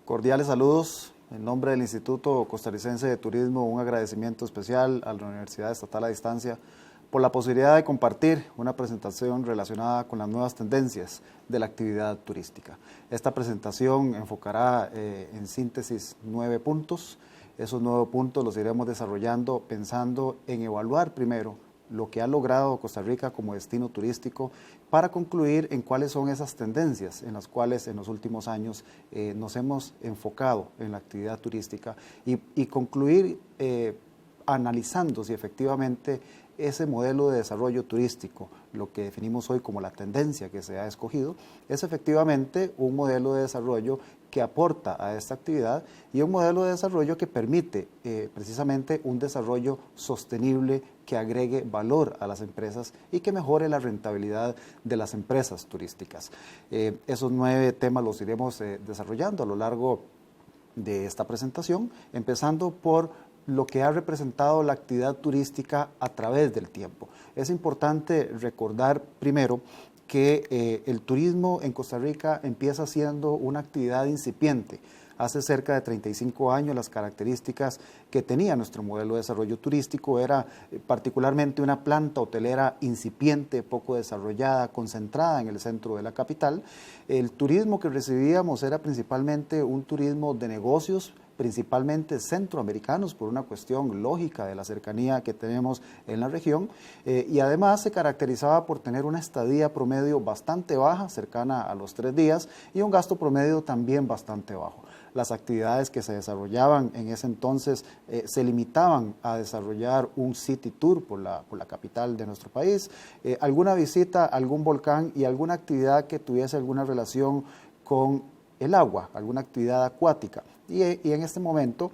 Cordiales saludos. En nombre del Instituto Costarricense de Turismo, un agradecimiento especial a la Universidad Estatal a Distancia por la posibilidad de compartir una presentación relacionada con las nuevas tendencias de la actividad turística. Esta presentación enfocará en síntesis 9 puntos. Esos 9 puntos los iremos desarrollando pensando en evaluar primero lo que ha logrado Costa Rica como destino turístico para concluir en cuáles son esas tendencias en las cuales en los últimos años nos hemos enfocado en la actividad turística y concluir analizando si efectivamente ese modelo de desarrollo turístico, lo que definimos hoy como la tendencia que se ha escogido, es efectivamente un modelo de desarrollo que aporta a esta actividad y un modelo de desarrollo que permite precisamente un desarrollo sostenible que agregue valor a las empresas y que mejore la rentabilidad de las empresas turísticas. Esos 9 temas los iremos desarrollando a lo largo de esta presentación, empezando por lo que ha representado la actividad turística a través del tiempo. Es importante recordar primero que el turismo en Costa Rica empieza siendo una actividad incipiente. Hace cerca de 35 años las características que tenía nuestro modelo de desarrollo turístico era particularmente una planta hotelera incipiente, poco desarrollada, concentrada en el centro de la capital. El turismo que recibíamos era principalmente un turismo de negocios, principalmente centroamericanos por una cuestión lógica de la cercanía que tenemos en la región y además se caracterizaba por tener una estadía promedio bastante baja, cercana a los 3 días y un gasto promedio también bastante bajo. Las actividades que se desarrollaban en ese entonces se limitaban a desarrollar un city tour por la capital de nuestro país, alguna visita a algún volcán y alguna actividad que tuviese alguna relación con el agua, alguna actividad acuática. Y en este momento,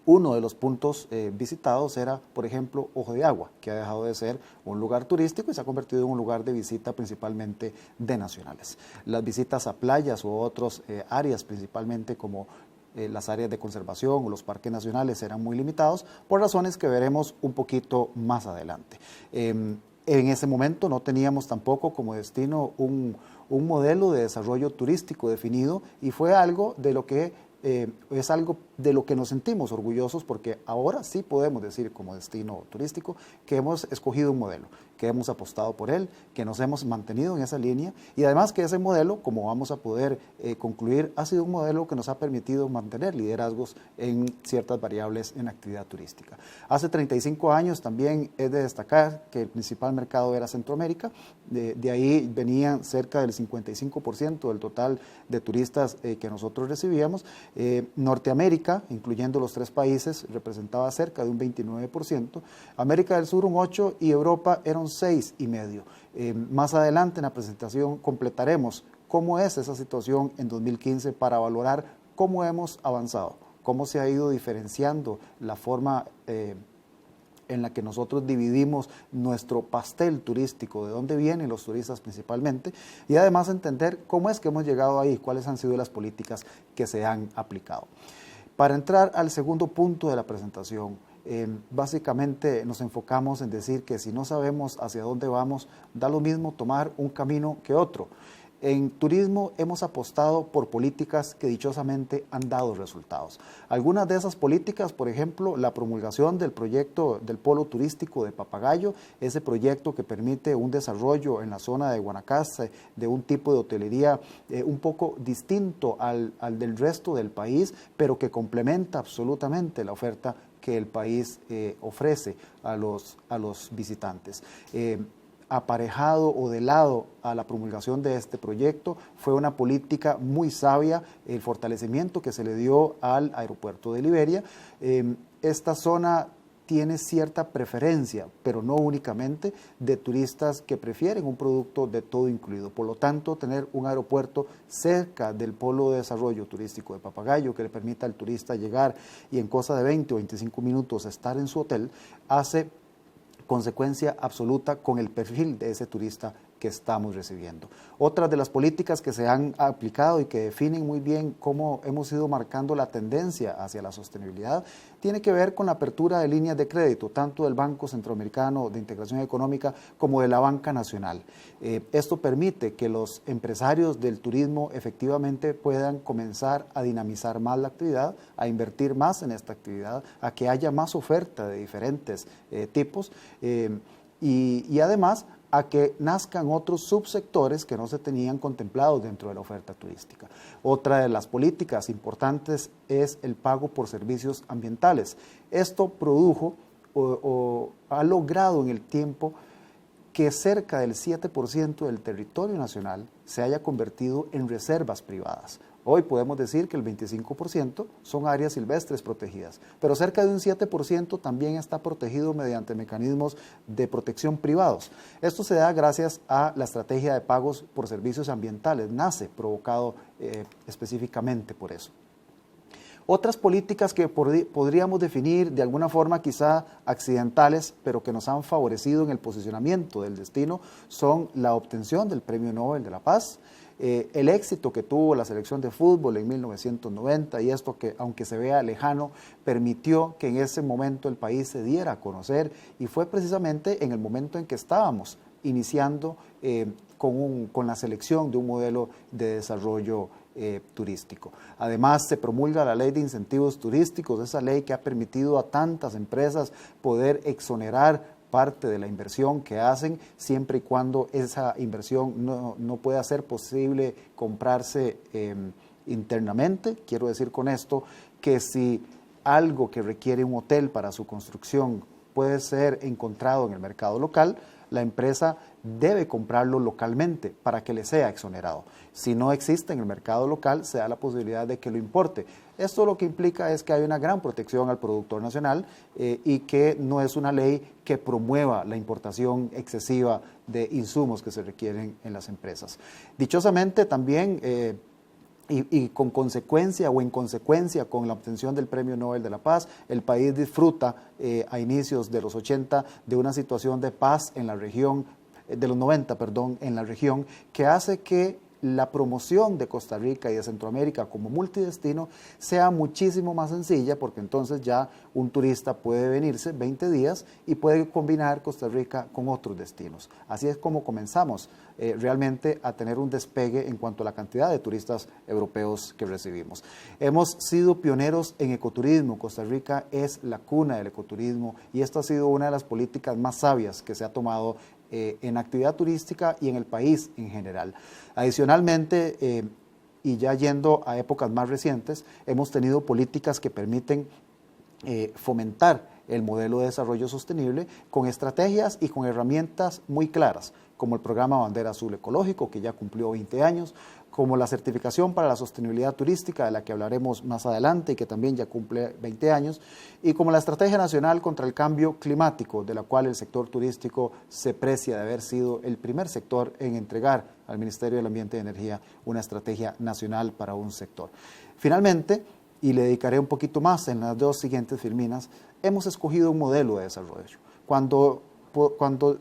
uno de los puntos visitados era, por ejemplo, Ojo de Agua, que ha dejado de ser un lugar turístico y se ha convertido en un lugar de visita principalmente de nacionales. Las visitas a playas u otras áreas, principalmente como las áreas de conservación o los parques nacionales, eran muy limitados por razones que veremos un poquito más adelante. En ese momento no teníamos tampoco como destino un modelo de desarrollo turístico definido y fue algo de lo que es algo de lo que nos sentimos orgullosos porque ahora sí podemos decir como destino turístico que hemos escogido un modelo, que hemos apostado por él, que nos hemos mantenido en esa línea y además que ese modelo, como vamos a poder concluir, ha sido un modelo que nos ha permitido mantener liderazgos en ciertas variables en actividad turística. Hace 35 años también es de destacar que el principal mercado era Centroamérica, de ahí venían cerca del 55% del total de turistas que nosotros recibíamos. Norteamérica, incluyendo los 3 países, representaba cerca de un 29%, América del Sur un 8% y Europa era un 6,5%. Más adelante en la presentación completaremos cómo es esa situación en 2015 para valorar cómo hemos avanzado, cómo se ha ido diferenciando la forma en la que nosotros dividimos nuestro pastel turístico, de dónde vienen los turistas principalmente, y además entender cómo es que hemos llegado ahí, cuáles han sido las políticas que se han aplicado. Para entrar al segundo punto de la presentación, básicamente nos enfocamos en decir que si no sabemos hacia dónde vamos, da lo mismo tomar un camino que otro. En turismo hemos apostado por políticas que dichosamente han dado resultados. Algunas de esas políticas, por ejemplo, la promulgación del proyecto del polo turístico de Papagayo, ese proyecto que permite un desarrollo en la zona de Guanacaste de un tipo de hotelería un poco distinto al del resto del país, pero que complementa absolutamente la oferta que el país ofrece a los visitantes. Aparejado o de lado a la promulgación de este proyecto fue una política muy sabia, el fortalecimiento que se le dio al aeropuerto de Liberia. Esta zona tiene cierta preferencia, pero no únicamente, de turistas que prefieren un producto de todo incluido. Por lo tanto, tener un aeropuerto cerca del polo de desarrollo turístico de Papagayo que le permita al turista llegar y en cosa de 20 o 25 minutos estar en su hotel, hace consecuencia absoluta con el perfil de ese turista que estamos recibiendo. Otras de las políticas que se han aplicado y que definen muy bien cómo hemos ido marcando la tendencia hacia la sostenibilidad tiene que ver con la apertura de líneas de crédito, tanto del Banco Centroamericano de Integración Económica como de la Banca Nacional. Esto permite que los empresarios del turismo efectivamente puedan comenzar a dinamizar más la actividad, a invertir más en esta actividad, a que haya más oferta de diferentes tipos y además a que nazcan otros subsectores que no se tenían contemplados dentro de la oferta turística. Otra de las políticas importantes es el pago por servicios ambientales. Esto produjo o ha logrado en el tiempo que cerca del 7% del territorio nacional se haya convertido en reservas privadas. Hoy podemos decir que el 25% son áreas silvestres protegidas, pero cerca de un 7% también está protegido mediante mecanismos de protección privados. Esto se da gracias a la estrategia de pagos por servicios ambientales, nace provocado específicamente por eso. Otras políticas que podríamos definir de alguna forma quizá accidentales, pero que nos han favorecido en el posicionamiento del destino, son la obtención del Premio Nobel de la Paz, el éxito que tuvo la selección de fútbol en 1990 y esto que, aunque se vea lejano, permitió que en ese momento el país se diera a conocer y fue precisamente en el momento en que estábamos iniciando con la selección de un modelo de desarrollo turístico. Además, se promulga la Ley de Incentivos Turísticos, esa ley que ha permitido a tantas empresas poder exonerar parte de la inversión que hacen, siempre y cuando esa inversión no pueda ser posible comprarse internamente. Quiero decir con esto que si algo que requiere un hotel para su construcción puede ser encontrado en el mercado local, la empresa debe comprarlo localmente para que le sea exonerado. Si no existe en el mercado local, se da la posibilidad de que lo importe. Esto lo que implica es que hay una gran protección al productor nacional y que no es una ley que promueva la importación excesiva de insumos que se requieren en las empresas. Dichosamente también y con consecuencia o en consecuencia con la obtención del Premio Nobel de la Paz, el país disfruta a inicios de los 80 de una situación de paz en la región, de los 90, perdón, en la región, que hace que la promoción de Costa Rica y de Centroamérica como multidestino sea muchísimo más sencilla, porque entonces ya un turista puede venirse 20 días y puede combinar Costa Rica con otros destinos. Así es como comenzamos realmente a tener un despegue en cuanto a la cantidad de turistas europeos que recibimos. Hemos sido pioneros en ecoturismo. Costa Rica es la cuna del ecoturismo y esta ha sido una de las políticas más sabias que se ha tomado en actividad turística y en el país en general. Adicionalmente, y ya yendo a épocas más recientes, hemos tenido políticas que permiten fomentar el modelo de desarrollo sostenible con estrategias y con herramientas muy claras, como el programa Bandera Azul Ecológico, que ya cumplió 20 años, como la certificación para la sostenibilidad turística, de la que hablaremos más adelante y que también ya cumple 20 años, y como la Estrategia Nacional contra el Cambio Climático, de la cual el sector turístico se precia de haber sido el primer sector en entregar al Ministerio del Ambiente y Energía una estrategia nacional para un sector. Finalmente, y le dedicaré un poquito más en las dos siguientes filminas, hemos escogido un modelo de desarrollo. Cuando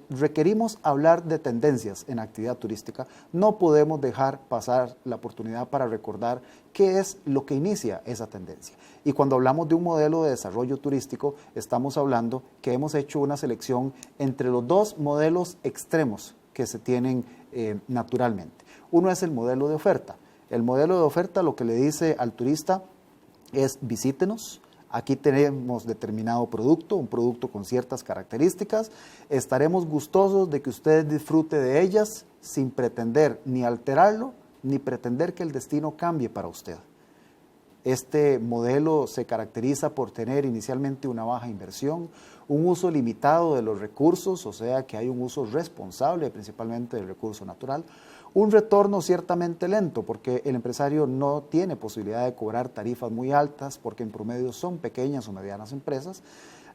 requerimos hablar de tendencias en actividad turística, no podemos dejar pasar la oportunidad para recordar qué es lo que inicia esa tendencia. Y cuando hablamos de un modelo de desarrollo turístico, estamos hablando que hemos hecho una selección entre los dos modelos extremos que se tienen naturalmente. Uno es el modelo de oferta. El modelo de oferta lo que le dice al turista es: visítenos. Aquí tenemos determinado producto, un producto con ciertas características. Estaremos gustosos de que usted disfrute de ellas sin pretender ni alterarlo, ni pretender que el destino cambie para usted. Este modelo se caracteriza por tener inicialmente una baja inversión, un uso limitado de los recursos, o sea que hay un uso responsable principalmente del recurso natural, un retorno ciertamente lento porque el empresario no tiene posibilidad de cobrar tarifas muy altas porque en promedio son pequeñas o medianas empresas.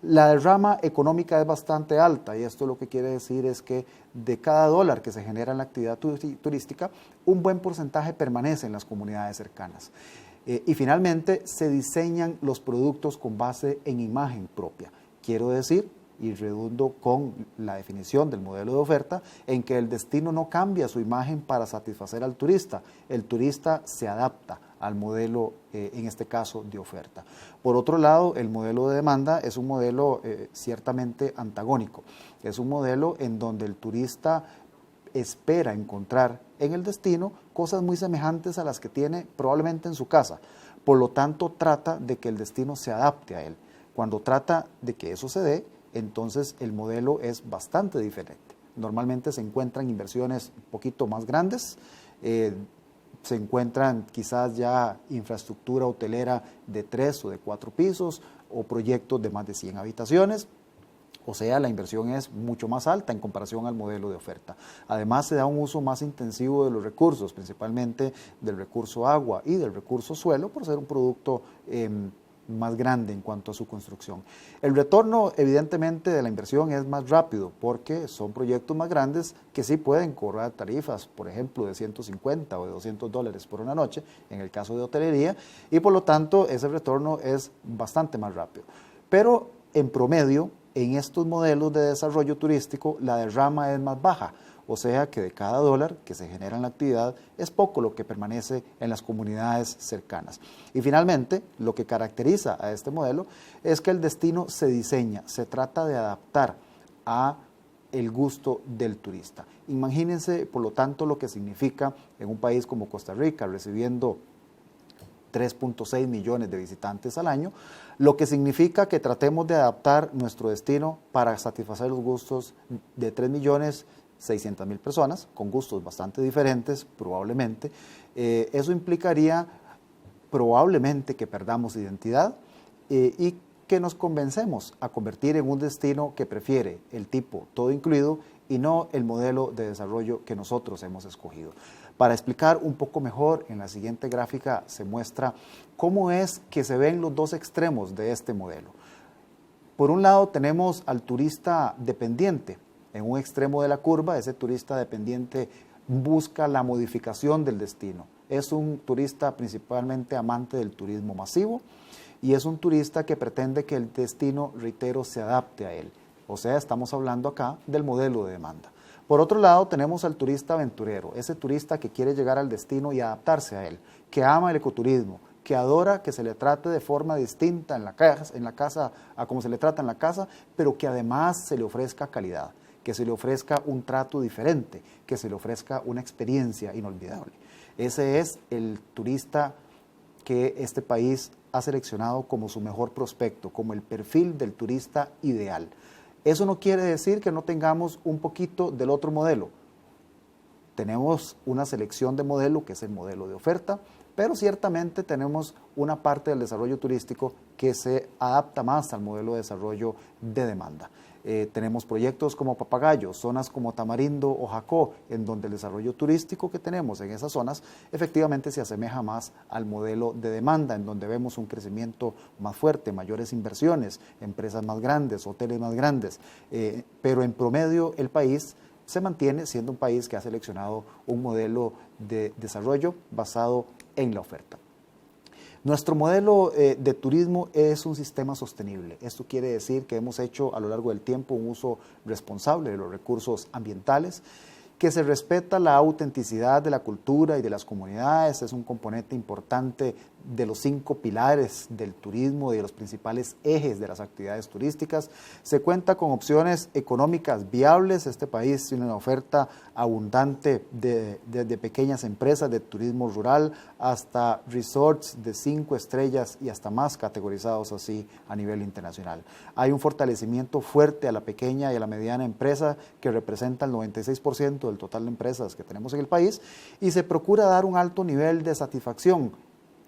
La derrama económica es bastante alta y esto lo que quiere decir es que de cada dólar que se genera en la actividad turística, un buen porcentaje permanece en las comunidades cercanas. Y finalmente se diseñan los productos con base en imagen propia. Quiero decir y redundo con la definición del modelo de oferta, en que el destino no cambia su imagen para satisfacer al turista. El turista se adapta al modelo, en este caso, de oferta. Por otro lado, el modelo de demanda es un modelo ciertamente antagónico. Es un modelo en donde el turista espera encontrar en el destino cosas muy semejantes a las que tiene probablemente en su casa. Por lo tanto, trata de que el destino se adapte a él. Cuando trata de que eso se dé, entonces el modelo es bastante diferente. Normalmente se encuentran inversiones un poquito más grandes, se encuentran quizás ya infraestructura hotelera de 3 o de 4 pisos o proyectos de más de 100 habitaciones. O sea, la inversión es mucho más alta en comparación al modelo de oferta. Además, se da un uso más intensivo de los recursos, principalmente del recurso agua y del recurso suelo, por ser un producto más grande en cuanto a su construcción. El retorno, evidentemente, de la inversión es más rápido porque son proyectos más grandes que sí pueden cobrar tarifas, por ejemplo, de 150 o de $200 por una noche, en el caso de hotelería, y por lo tanto ese retorno es bastante más rápido. Pero en promedio, en estos modelos de desarrollo turístico, la derrama es más baja, o sea que de cada dólar que se genera en la actividad es poco lo que permanece en las comunidades cercanas. Y finalmente, lo que caracteriza a este modelo es que el destino se diseña, se trata de adaptar a el gusto del turista. Imagínense, por lo tanto, lo que significa en un país como Costa Rica, recibiendo 3.6 millones de visitantes al año, lo que significa que tratemos de adaptar nuestro destino para satisfacer los gustos de 3.600.000 personas, con gustos bastante diferentes, probablemente. Eso implicaría probablemente que perdamos identidad y que nos convencemos a convertir en un destino que prefiere el tipo todo incluido y no el modelo de desarrollo que nosotros hemos escogido. Para explicar un poco mejor, en la siguiente gráfica se muestra cómo es que se ven los dos extremos de este modelo. Por un lado tenemos al turista dependiente. En un extremo de la curva, ese turista dependiente busca la modificación del destino. Es un turista principalmente amante del turismo masivo y es un turista que pretende que el destino, reitero, se adapte a él. O sea, estamos hablando acá del modelo de demanda. Por otro lado, tenemos al turista aventurero, ese turista que quiere llegar al destino y adaptarse a él, que ama el ecoturismo, que adora que se le trate de forma distinta en la casa a como se le trata en la casa, pero que además se le ofrezca calidad, que se le ofrezca un trato diferente, que se le ofrezca una experiencia inolvidable. Ese es el turista que este país ha seleccionado como su mejor prospecto, como el perfil del turista ideal. Eso no quiere decir que no tengamos un poquito del otro modelo. Tenemos una selección de modelo, que es el modelo de oferta, pero ciertamente tenemos una parte del desarrollo turístico que se adapta más al modelo de desarrollo de demanda. Tenemos proyectos como Papagayo, zonas como Tamarindo o Jacó, en donde el desarrollo turístico que tenemos en esas zonas efectivamente se asemeja más al modelo de demanda, en donde vemos un crecimiento más fuerte, mayores inversiones, empresas más grandes, hoteles más grandes, pero en promedio el país se mantiene siendo un país que ha seleccionado un modelo de desarrollo basado en la oferta. Nuestro modelo de turismo es un sistema sostenible. Esto quiere decir que hemos hecho a lo largo del tiempo un uso responsable de los recursos ambientales, que se respeta la autenticidad de la cultura y de las comunidades. Es un componente importante de los 5 pilares del turismo y de los principales ejes de las actividades turísticas. Se cuenta con opciones económicas viables. Este país tiene una oferta abundante de pequeñas empresas de turismo rural hasta resorts de 5 estrellas y hasta más categorizados así a nivel internacional. Hay un fortalecimiento fuerte a la pequeña y a la mediana empresa que representa el 96% del total de empresas que tenemos en el país y se procura dar un alto nivel de satisfacción.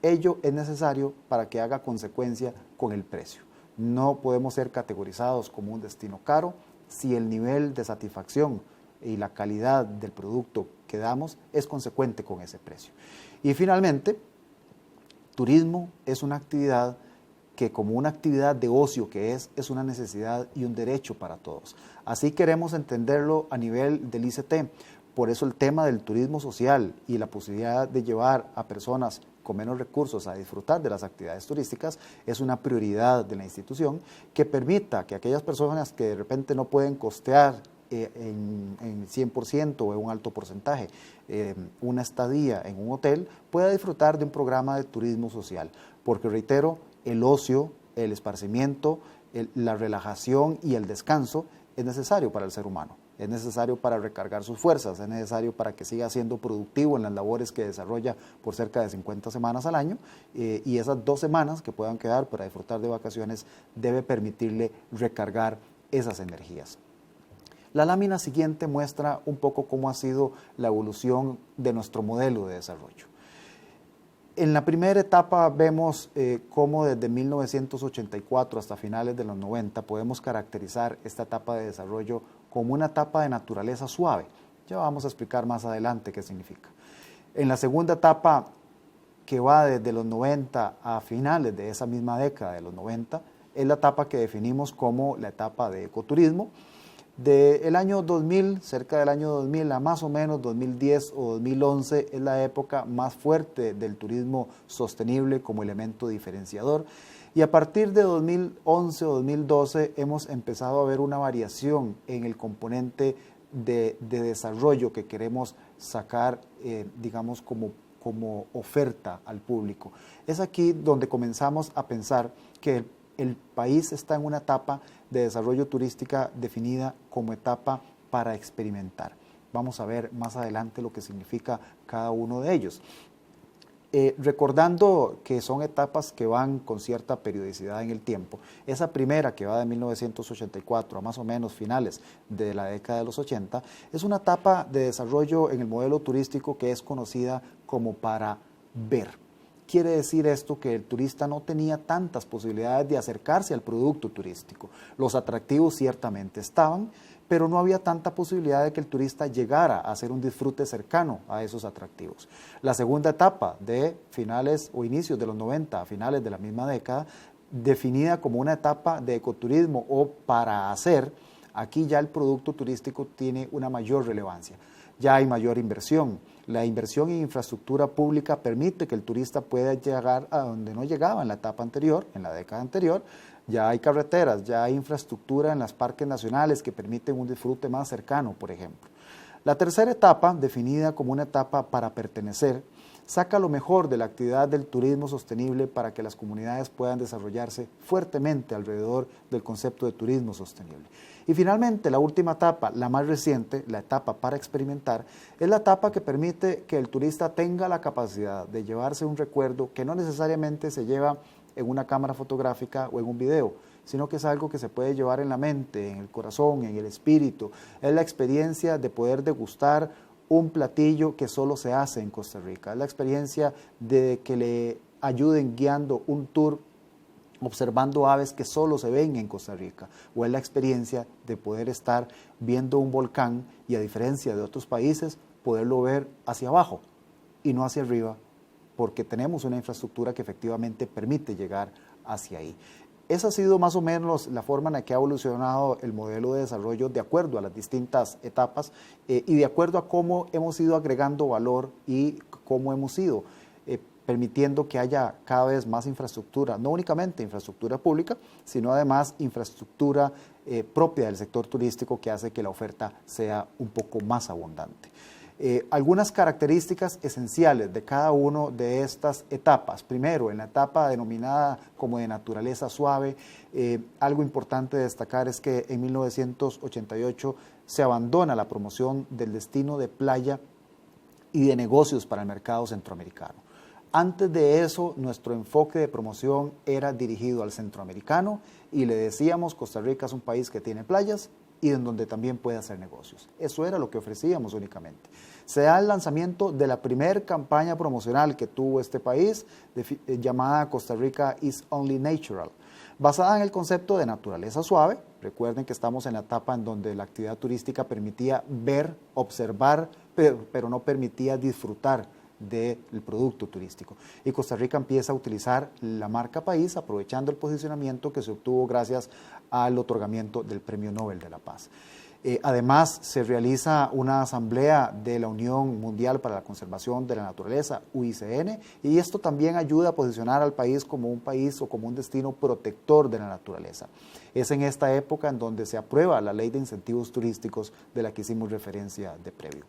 Ello es necesario para que haga consecuencia con el precio. No podemos ser categorizados como un destino caro si el nivel de satisfacción y la calidad del producto que damos es consecuente con ese precio. Y finalmente, turismo es una actividad que como una actividad de ocio que es una necesidad y un derecho para todos. Así queremos entenderlo a nivel del ICT. Por eso el tema del turismo social y la posibilidad de llevar a personas con menos recursos a disfrutar de las actividades turísticas, es una prioridad de la institución que permita que aquellas personas que de repente no pueden costear en 100% o en un alto porcentaje una estadía en un hotel, pueda disfrutar de un programa de turismo social, porque reitero, el ocio, el esparcimiento, la relajación y el descanso es necesario para el ser humano, es necesario para recargar sus fuerzas, es necesario para que siga siendo productivo en las labores que desarrolla por cerca de 50 semanas al año, y esas 2 semanas que puedan quedar para disfrutar de vacaciones debe permitirle recargar esas energías. La lámina siguiente muestra un poco cómo ha sido la evolución de nuestro modelo de desarrollo. En la primera etapa vemos cómo desde 1984 hasta finales de los 90 podemos caracterizar esta etapa de desarrollo como una etapa de naturaleza suave. Ya vamos a explicar más adelante qué significa. En la segunda etapa, que va desde los 90 a finales de esa misma década de los 90, es la etapa que definimos como la etapa de ecoturismo. Del año 2000, cerca del año 2000 a más o menos 2010 o 2011 es la época más fuerte del turismo sostenible como elemento diferenciador, y a partir de 2011 o 2012 hemos empezado a ver una variación en el componente de desarrollo que queremos sacar, digamos, como oferta al público. Es aquí donde comenzamos a pensar que el país está en una etapa de desarrollo turística definida como etapa para experimentar. Vamos a ver más adelante lo que significa cada uno de ellos. Recordando que son etapas que van con cierta periodicidad en el tiempo, esa primera que va de 1984 a más o menos finales de la década de los 80, es una etapa de desarrollo en el modelo turístico que es conocida como para ver. Quiere decir esto que el turista no tenía tantas posibilidades de acercarse al producto turístico. Los atractivos ciertamente estaban, pero no había tanta posibilidad de que el turista llegara a hacer un disfrute cercano a esos atractivos. La segunda etapa de finales o inicios de los 90 a finales de la misma década, definida como una etapa de ecoturismo o para hacer, aquí ya el producto turístico tiene una mayor relevancia. Ya hay mayor inversión. La inversión en infraestructura pública permite que el turista pueda llegar a donde no llegaba en la etapa anterior, en la década anterior. Ya hay carreteras, ya hay infraestructura en los parques nacionales que permiten un disfrute más cercano, por ejemplo. La tercera etapa, definida como una etapa para pertenecer, saca lo mejor de la actividad del turismo sostenible para que las comunidades puedan desarrollarse fuertemente alrededor del concepto de turismo sostenible. Y finalmente, la última etapa, la más reciente, la etapa para experimentar, es la etapa que permite que el turista tenga la capacidad de llevarse un recuerdo que no necesariamente se lleva en una cámara fotográfica o en un video, sino que es algo que se puede llevar en la mente, en el corazón, en el espíritu. Es la experiencia de poder degustar un platillo que solo se hace en Costa Rica. Es la experiencia de que le ayuden guiando un tour observando aves que solo se ven en Costa Rica, o es la experiencia de poder estar viendo un volcán y, a diferencia de otros países, poderlo ver hacia abajo y no hacia arriba, porque tenemos una infraestructura que efectivamente permite llegar hacia ahí. Esa ha sido más o menos la forma en la que ha evolucionado el modelo de desarrollo de acuerdo a las distintas etapas y de acuerdo a cómo hemos ido agregando valor y cómo hemos ido permitiendo que haya cada vez más infraestructura, no únicamente infraestructura pública, sino además infraestructura propia del sector turístico que hace que la oferta sea un poco más abundante. Algunas características esenciales de cada una de estas etapas. Primero, en la etapa denominada como de naturaleza suave, algo importante de destacar es que en 1988 se abandona la promoción del destino de playa y de negocios para el mercado centroamericano. Antes de eso, nuestro enfoque de promoción era dirigido al centroamericano y le decíamos, Costa Rica es un país que tiene playas y en donde también puede hacer negocios. Eso era lo que ofrecíamos únicamente. Se da el lanzamiento de la primera campaña promocional que tuvo este país, llamada Costa Rica is Only Natural, basada en el concepto de naturaleza suave. Recuerden que estamos en la etapa en donde la actividad turística permitía ver, observar, pero no permitía disfrutar del producto turístico. Y Costa Rica empieza a utilizar la marca país, aprovechando el posicionamiento que se obtuvo gracias al otorgamiento del Premio Nobel de la Paz. Además, se realiza una asamblea de la Unión Mundial para la Conservación de la Naturaleza, UICN, y esto también ayuda a posicionar al país como un país o como un destino protector de la naturaleza. Es en esta época en donde se aprueba la Ley de Incentivos Turísticos de la que hicimos referencia de previo.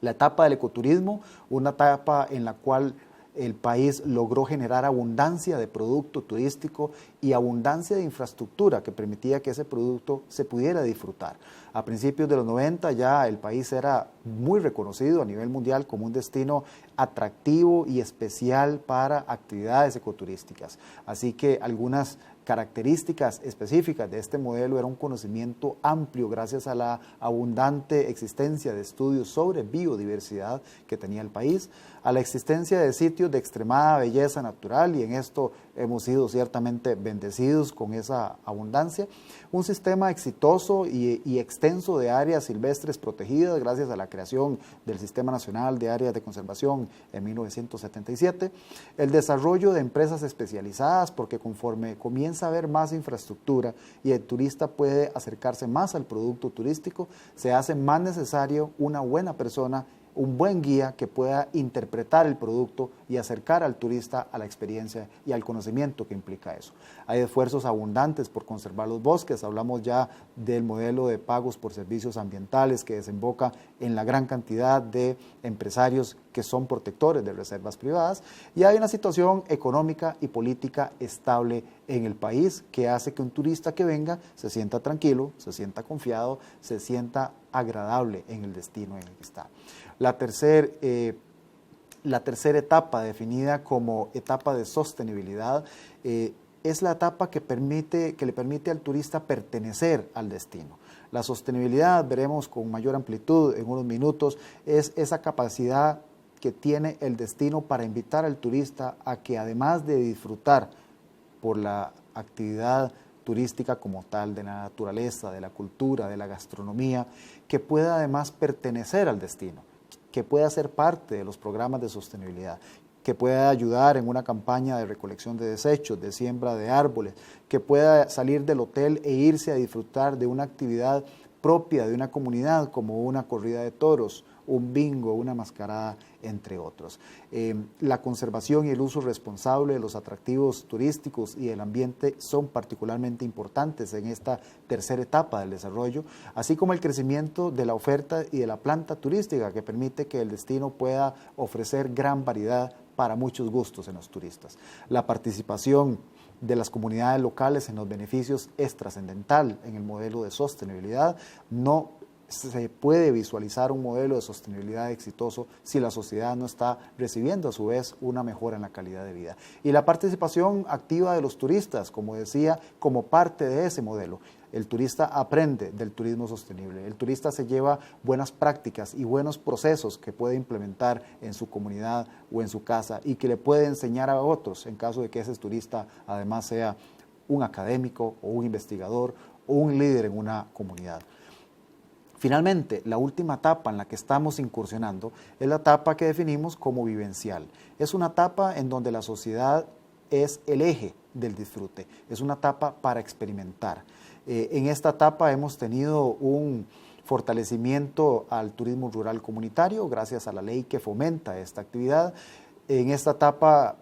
La etapa del ecoturismo, una etapa en la cual el país logró generar abundancia de producto turístico y abundancia de infraestructura que permitía que ese producto se pudiera disfrutar. A principios de los 90 ya el país era muy reconocido a nivel mundial como un destino atractivo y especial para actividades ecoturísticas. Así que algunas características específicas de este modelo era un conocimiento amplio gracias a la abundante existencia de estudios sobre biodiversidad que tenía el país, a la existencia de sitios de extremada belleza natural, y en esto hemos sido ciertamente bendecidos con esa abundancia, un sistema exitoso y extenso de áreas silvestres protegidas gracias a la creación del Sistema Nacional de Áreas de Conservación en 1977, el desarrollo de empresas especializadas, porque conforme comienza a haber más infraestructura y el turista puede acercarse más al producto turístico, se hace más necesario una buena persona, un buen guía que pueda interpretar el producto y acercar al turista a la experiencia y al conocimiento que implica eso. Hay esfuerzos abundantes por conservar los bosques, hablamos ya del modelo de pagos por servicios ambientales que desemboca en la gran cantidad de empresarios que son protectores de reservas privadas, y hay una situación económica y política estable en el país que hace que un turista que venga se sienta tranquilo, se sienta confiado, se sienta agradable en el destino en el que está. La tercera etapa, definida como etapa de sostenibilidad, es la etapa que le permite al turista pertenecer al destino. La sostenibilidad, veremos con mayor amplitud en unos minutos, es esa capacidad que tiene el destino para invitar al turista a que, además de disfrutar por la actividad turística como tal, de la naturaleza, de la cultura, de la gastronomía, que pueda además pertenecer al destino, que pueda ser parte de los programas de sostenibilidad, que pueda ayudar en una campaña de recolección de desechos, de siembra de árboles, que pueda salir del hotel e irse a disfrutar de una actividad propia de una comunidad como una corrida de toros, un bingo, una mascarada, entre otros. La conservación y el uso responsable de los atractivos turísticos y el ambiente son particularmente importantes en esta tercera etapa del desarrollo, así como el crecimiento de la oferta y de la planta turística que permite que el destino pueda ofrecer gran variedad para muchos gustos en los turistas. La participación de las comunidades locales en los beneficios es trascendental en el modelo de sostenibilidad. No se puede visualizar un modelo de sostenibilidad exitoso si la sociedad no está recibiendo a su vez una mejora en la calidad de vida. Y la participación activa de los turistas, como decía, como parte de ese modelo. El turista aprende del turismo sostenible, el turista se lleva buenas prácticas y buenos procesos que puede implementar en su comunidad o en su casa y que le puede enseñar a otros en caso de que ese turista además sea un académico o un investigador o un líder en una comunidad. Finalmente, la última etapa en la que estamos incursionando es la etapa que definimos como vivencial. Es una etapa en donde la sociedad es el eje del disfrute, es una etapa para experimentar. En esta etapa hemos tenido un fortalecimiento al turismo rural comunitario gracias a la ley que fomenta esta actividad. En esta etapa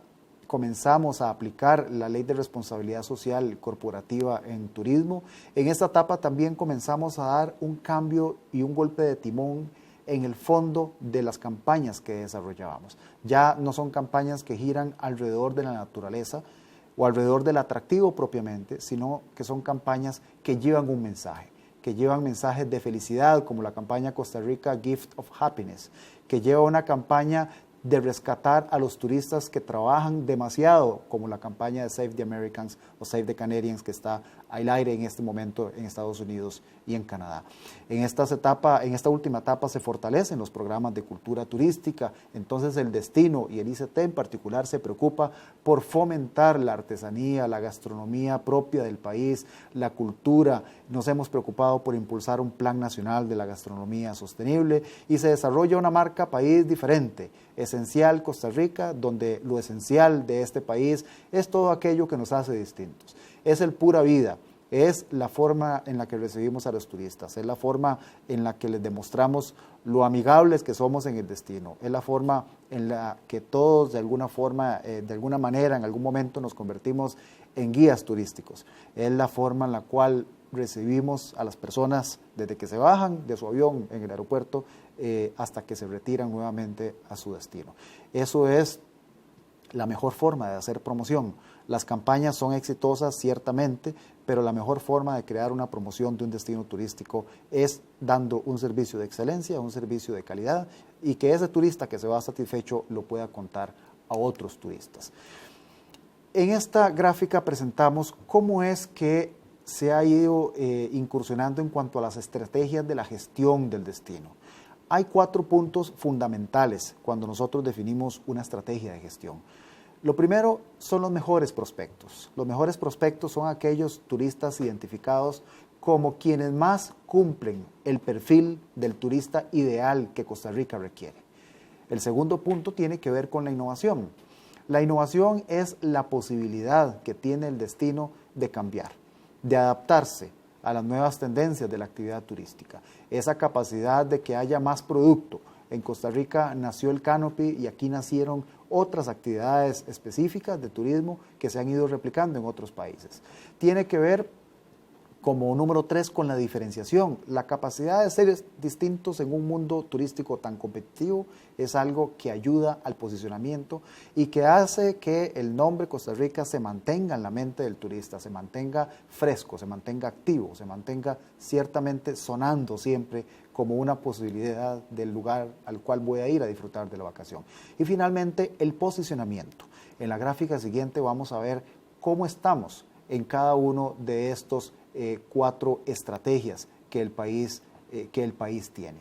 comenzamos a aplicar la ley de responsabilidad social corporativa en turismo. En esta etapa también comenzamos a dar un cambio y un golpe de timón en el fondo de las campañas que desarrollábamos. Ya no son campañas que giran alrededor de la naturaleza o alrededor del atractivo propiamente, sino que son campañas que llevan un mensaje, que llevan mensajes de felicidad, como la campaña Costa Rica Gift of Happiness, que lleva una campaña de rescatar a los turistas que trabajan demasiado, como la campaña de Save the Americans o Save the Canadians que está al aire en este momento en Estados Unidos y en Canadá. En esta última etapa se fortalecen los programas de cultura turística, entonces el destino y el ICT en particular se preocupa por fomentar la artesanía, la gastronomía propia del país, la cultura. Nos hemos preocupado por impulsar un plan nacional de la gastronomía sostenible y se desarrolla una marca país diferente, esencial Costa Rica, donde lo esencial de este país es todo aquello que nos hace distintos. Es el pura vida, es la forma en la que recibimos a los turistas, es la forma en la que les demostramos lo amigables que somos en el destino, es la forma en la que todos de alguna forma, de alguna manera, en algún momento nos convertimos en guías turísticos, es la forma en la cual recibimos a las personas desde que se bajan de su avión en el aeropuerto hasta que se retiran nuevamente a su destino. Eso es la mejor forma de hacer promoción. Las campañas son exitosas, ciertamente, pero la mejor forma de crear una promoción de un destino turístico es dando un servicio de excelencia, un servicio de calidad, y que ese turista que se va satisfecho lo pueda contar a otros turistas. En esta gráfica presentamos cómo es que se ha ido incursionando en cuanto a las estrategias de la gestión del destino. Hay 4 puntos fundamentales cuando nosotros definimos una estrategia de gestión. Lo primero son los mejores prospectos. Los mejores prospectos son aquellos turistas identificados como quienes más cumplen el perfil del turista ideal que Costa Rica requiere. El segundo punto tiene que ver con la innovación. La innovación es la posibilidad que tiene el destino de cambiar, de adaptarse a las nuevas tendencias de la actividad turística. Esa capacidad de que haya más producto. En Costa Rica nació el Canopy y aquí nacieron otras actividades específicas de turismo que se han ido replicando en otros países. Tiene que ver, como número 3, con la diferenciación. La capacidad de ser distintos en un mundo turístico tan competitivo es algo que ayuda al posicionamiento y que hace que el nombre Costa Rica se mantenga en la mente del turista, se mantenga fresco, se mantenga activo, se mantenga ciertamente sonando siempre como una posibilidad del lugar al cual voy a ir a disfrutar de la vacación. Y finalmente, el posicionamiento. En la gráfica siguiente vamos a ver cómo estamos en cada uno de estos 4 estrategias que el país tiene.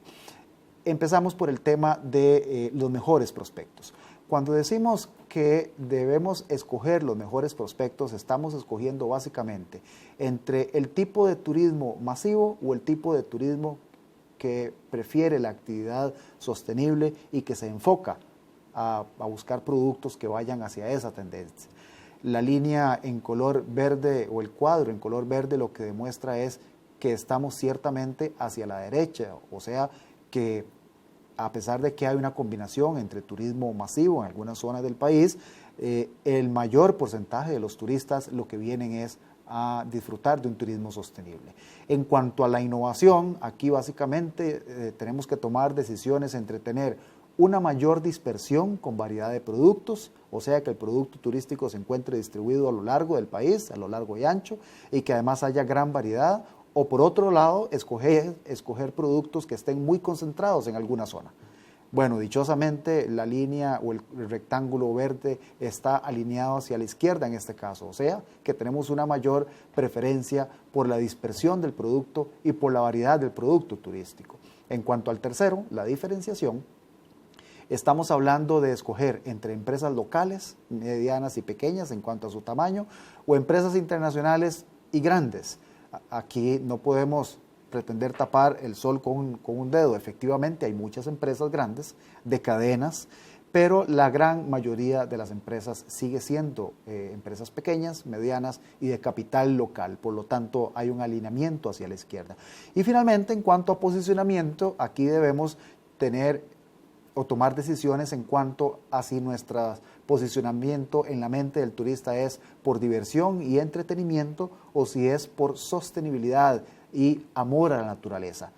Empezamos por el tema de los mejores prospectos. Cuando decimos que debemos escoger los mejores prospectos, estamos escogiendo básicamente entre el tipo de turismo masivo o el tipo de turismo que prefiere la actividad sostenible y que se enfoca a buscar productos que vayan hacia esa tendencia. La línea en color verde o el cuadro en color verde lo que demuestra es que estamos ciertamente hacia la derecha, o sea que a pesar de que hay una combinación entre turismo masivo en algunas zonas del país, el mayor porcentaje de los turistas lo que vienen es a disfrutar de un turismo sostenible. En cuanto a la innovación, aquí básicamente tenemos que tomar decisiones entre tener una mayor dispersión con variedad de productos, o sea que el producto turístico se encuentre distribuido a lo largo del país, a lo largo y ancho, y que además haya gran variedad, o por otro lado, escoger productos que estén muy concentrados en alguna zona. Bueno, dichosamente la línea o el rectángulo verde está alineado hacia la izquierda en este caso, o sea que tenemos una mayor preferencia por la dispersión del producto y por la variedad del producto turístico. En cuanto al tercero, la diferenciación, estamos hablando de escoger entre empresas locales, medianas y pequeñas en cuanto a su tamaño, o empresas internacionales y grandes. Aquí no podemos pretender tapar el sol con un dedo. Efectivamente hay muchas empresas grandes, de cadenas, pero la gran mayoría de las empresas sigue siendo empresas pequeñas, medianas y de capital local. Por lo tanto, hay un alineamiento hacia la izquierda. Y finalmente, en cuanto a posicionamiento, aquí debemos tener o tomar decisiones en cuanto a si nuestro posicionamiento en la mente del turista es por diversión y entretenimiento o si es por sostenibilidad y amor a la naturaleza.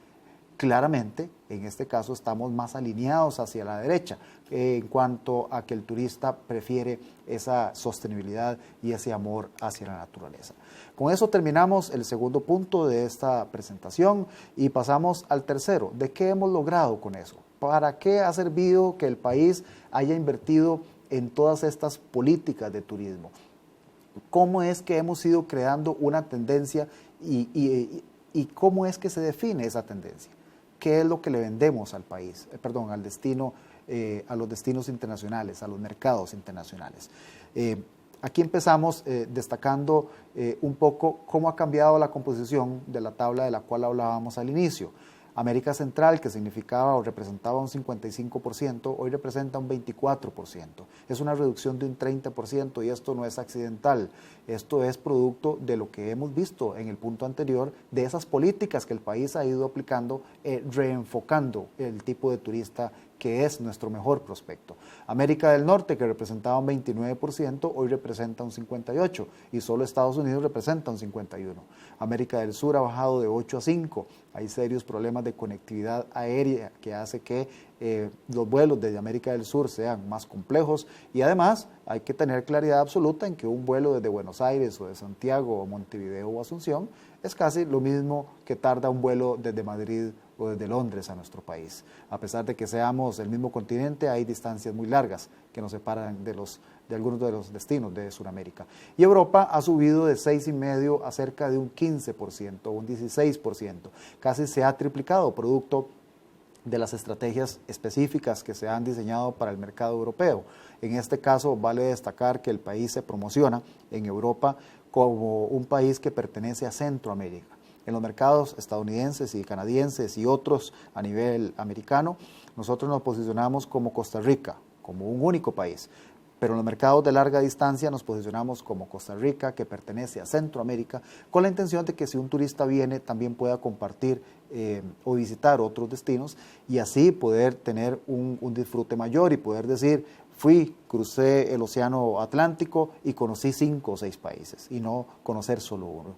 Claramente, en este caso estamos más alineados hacia la derecha en cuanto a que el turista prefiere esa sostenibilidad y ese amor hacia la naturaleza. Con eso terminamos el segundo punto de esta presentación y pasamos al tercero. ¿De qué hemos logrado con eso? ¿Para qué ha servido que el país haya invertido en todas estas políticas de turismo? cómo es que hemos ido creando una tendencia y cómo es que se define esa tendencia. ¿Qué es lo que le vendemos al país, al destino, a los destinos internacionales, a los mercados internacionales? Aquí empezamos destacando un poco cómo ha cambiado la composición de la tabla de la cual hablábamos al inicio. América Central, que significaba o representaba un 55%, hoy representa un 24%. Es una reducción de un 30% y esto no es accidental. Esto es producto de lo que hemos visto en el punto anterior, de esas políticas que el país ha ido aplicando, reenfocando el tipo de turista que es nuestro mejor prospecto. América del Norte, que representaba un 29%, hoy representa un 58%, y solo Estados Unidos representa un 51%. América del Sur ha bajado de 8 a 5. Hay serios problemas de conectividad aérea que hace que los vuelos desde América del Sur sean más complejos, y además hay que tener claridad absoluta en que un vuelo desde Buenos Aires o de Santiago o Montevideo o Asunción es casi lo mismo que tarda un vuelo desde Madrid o desde Londres a nuestro país. A pesar de que seamos el mismo continente, hay distancias muy largas que nos separan de algunos de los destinos de Sudamérica. Y Europa ha subido de 6,5% a cerca de un 15% o un 16%. Casi se ha triplicado, producto de las estrategias específicas que se han diseñado para el mercado europeo. En este caso, vale destacar que el país se promociona en Europa como un país que pertenece a Centroamérica. En los mercados estadounidenses y canadienses y otros a nivel americano, nosotros nos posicionamos como Costa Rica, como un único país. Pero en los mercados de larga distancia nos posicionamos como Costa Rica, que pertenece a Centroamérica, con la intención de que si un turista viene también pueda compartir o visitar otros destinos y así poder tener un disfrute mayor y poder decir, crucé el océano Atlántico y conocí 5 o 6 países y no conocer solo uno.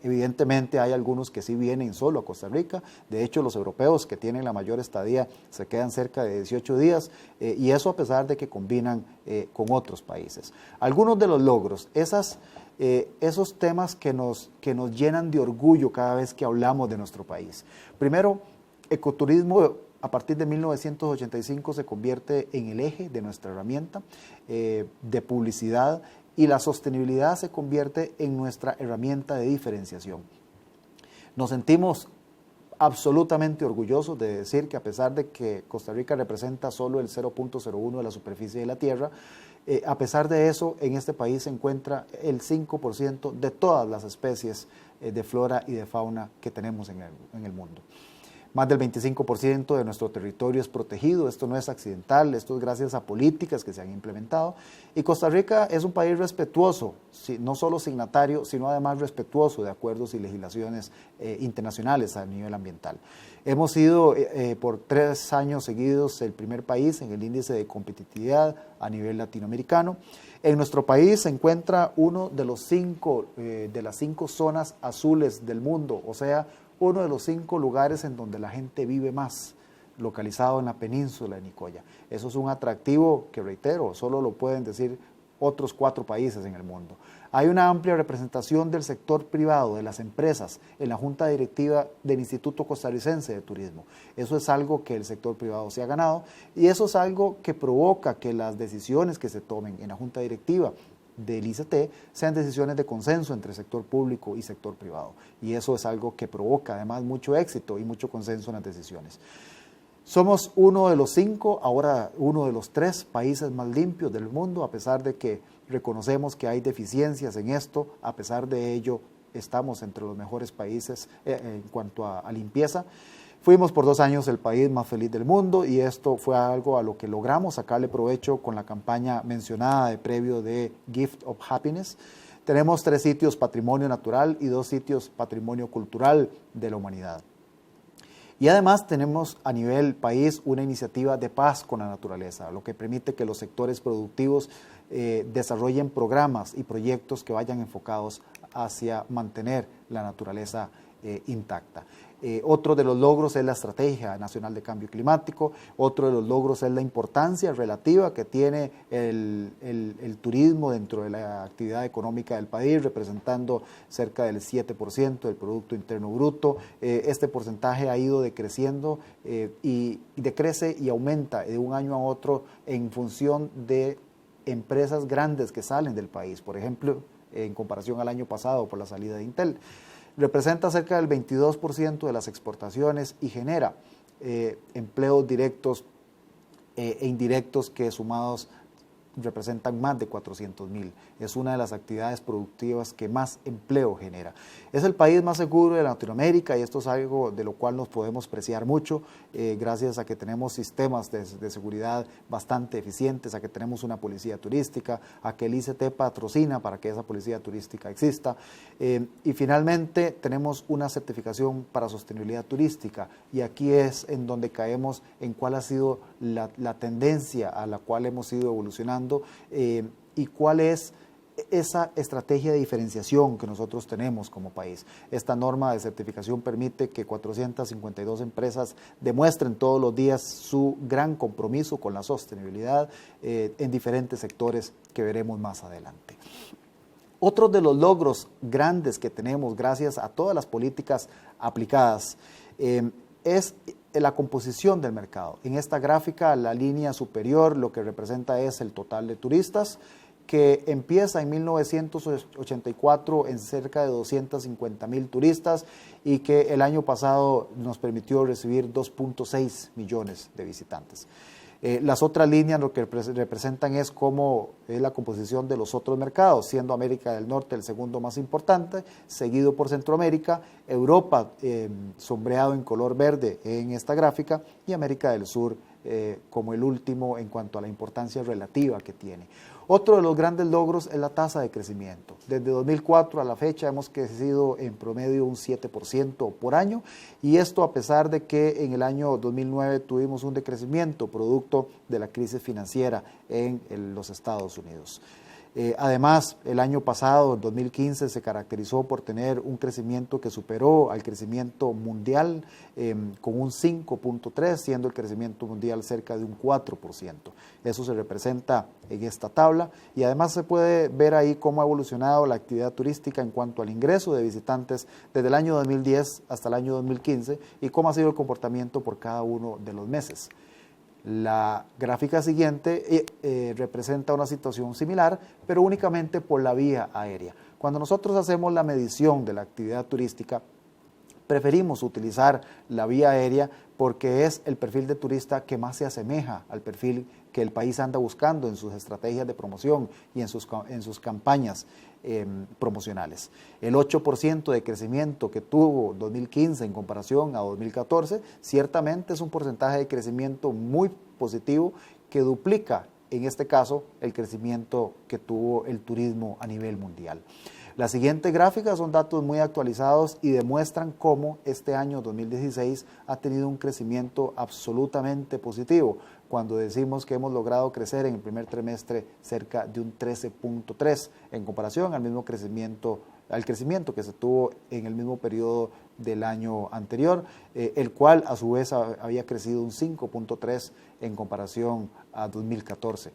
Evidentemente hay algunos que sí vienen solo a Costa Rica. De hecho, los europeos que tienen la mayor estadía se quedan cerca de 18 días y eso a pesar de que combinan con otros países. Algunos de los logros, esos temas que nos llenan de orgullo cada vez que hablamos de nuestro país. Primero, ecoturismo a partir de 1985 se convierte en el eje de nuestra herramienta de publicidad, y la sostenibilidad se convierte en nuestra herramienta de diferenciación. Nos sentimos absolutamente orgullosos de decir que a pesar de que Costa Rica representa solo el 0.01 de la superficie de la Tierra, a pesar de eso, en este país se encuentra el 5% de todas las especies de flora y de fauna que tenemos en el mundo. Más del 25% de nuestro territorio es protegido. Esto no es accidental, esto es gracias a políticas que se han implementado. Y Costa Rica es un país respetuoso, no solo signatario, sino además respetuoso de acuerdos y legislaciones internacionales a nivel ambiental. Hemos sido por 3 años seguidos el primer país en el índice de competitividad a nivel latinoamericano. En nuestro país se encuentra uno de los de las 5 zonas azules del mundo, o sea, uno de los 5 lugares en donde la gente vive más, localizado en la península de Nicoya. Eso es un atractivo que, reitero, solo lo pueden decir otros 4 países en el mundo. Hay una amplia representación del sector privado, de las empresas, en la Junta Directiva del Instituto Costarricense de Turismo. Eso es algo que el sector privado se ha ganado y eso es algo que provoca que las decisiones que se tomen en la Junta Directiva del ICT sean decisiones de consenso entre sector público y sector privado. Y eso es algo que provoca además mucho éxito y mucho consenso en las decisiones. Somos uno de los 5, ahora uno de los 3 países más limpios del mundo, a pesar de que reconocemos que hay deficiencias en esto. A pesar de ello, estamos entre los mejores países en cuanto a limpieza. Fuimos por 2 años el país más feliz del mundo y esto fue algo a lo que logramos sacarle provecho con la campaña mencionada de previo de Gift of Happiness. Tenemos 3 sitios patrimonio natural y 2 sitios patrimonio cultural de la humanidad. Y además tenemos a nivel país una iniciativa de paz con la naturaleza, lo que permite que los sectores productivos desarrollen programas y proyectos que vayan enfocados hacia mantener la naturaleza intacta. Otro de los logros es la Estrategia Nacional de Cambio Climático. Otro de los logros es la importancia relativa que tiene el turismo dentro de la actividad económica del país, representando cerca del 7% del Producto Interno Bruto. Este porcentaje ha ido decreciendo y decrece y aumenta de un año a otro en función de empresas grandes que salen del país, por ejemplo, en comparación al año pasado por la salida de Intel. Representa cerca del 22% de las exportaciones y genera empleos directos e indirectos que sumados representan más de 400.000. Es una de las actividades productivas que más empleo genera. Es el país más seguro de Latinoamérica y esto es algo de lo cual nos podemos preciar mucho gracias a que tenemos sistemas de seguridad bastante eficientes, a que tenemos una policía turística, a que el ICT patrocina para que esa policía turística exista y finalmente tenemos una certificación para sostenibilidad turística y aquí es en donde caemos en cuál ha sido la tendencia a la cual hemos ido evolucionando y cuál es esa estrategia de diferenciación que nosotros tenemos como país. Esta norma de certificación permite que 452 empresas demuestren todos los días su gran compromiso con la sostenibilidad en diferentes sectores que veremos más adelante. Otro de los logros grandes que tenemos gracias a todas las políticas aplicadas es la composición del mercado. En esta gráfica, la línea superior lo que representa es el total de turistas, que empieza en 1984 en cerca de 250.000 turistas y que el año pasado nos permitió recibir 2.6 millones de visitantes. Las otras líneas lo que representan es cómo es la composición de los otros mercados, siendo América del Norte el segundo más importante, seguido por Centroamérica, Europa sombreado en color verde en esta gráfica y América del Sur como el último en cuanto a la importancia relativa que tiene. Otro de los grandes logros es la tasa de crecimiento. Desde 2004 a la fecha hemos crecido en promedio un 7% por año y esto a pesar de que en el año 2009 tuvimos un decrecimiento producto de la crisis financiera en los Estados Unidos. Además, el año pasado, en 2015, se caracterizó por tener un crecimiento que superó al crecimiento mundial con un 5.3, siendo el crecimiento mundial cerca de un 4%. Eso se representa en esta tabla y además se puede ver ahí cómo ha evolucionado la actividad turística en cuanto al ingreso de visitantes desde el año 2010 hasta el año 2015 y cómo ha sido el comportamiento por cada uno de los meses. La gráfica siguiente representa una situación similar, pero únicamente por la vía aérea. Cuando nosotros hacemos la medición de la actividad turística, preferimos utilizar la vía aérea porque es el perfil de turista que más se asemeja al perfil que el país anda buscando en sus estrategias de promoción y en sus campañas promocionales. El 8% de crecimiento que tuvo 2015 en comparación a 2014 ciertamente es un porcentaje de crecimiento muy positivo que duplica en este caso el crecimiento que tuvo el turismo a nivel mundial. La siguiente gráfica son datos muy actualizados y demuestran cómo este año 2016 ha tenido un crecimiento absolutamente positivo, cuando decimos que hemos logrado crecer en el primer trimestre cerca de un 13.3 en comparación al crecimiento que se tuvo en el mismo periodo del año anterior, el cual a su vez había crecido un 5.3 en comparación a 2014.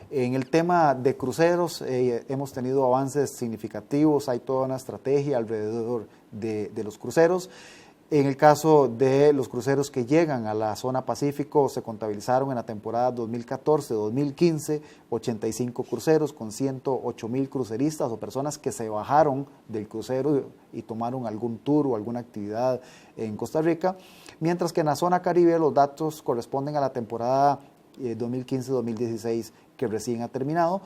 En el tema de cruceros hemos tenido avances significativos, hay toda una estrategia alrededor de los cruceros. En el caso de los cruceros que llegan a la zona Pacífico, se contabilizaron en la temporada 2014-2015 85 cruceros con 108.000 cruceristas o personas que se bajaron del crucero y tomaron algún tour o alguna actividad en Costa Rica, mientras que en la zona Caribe los datos corresponden a la temporada 2015-2016 que recién ha terminado,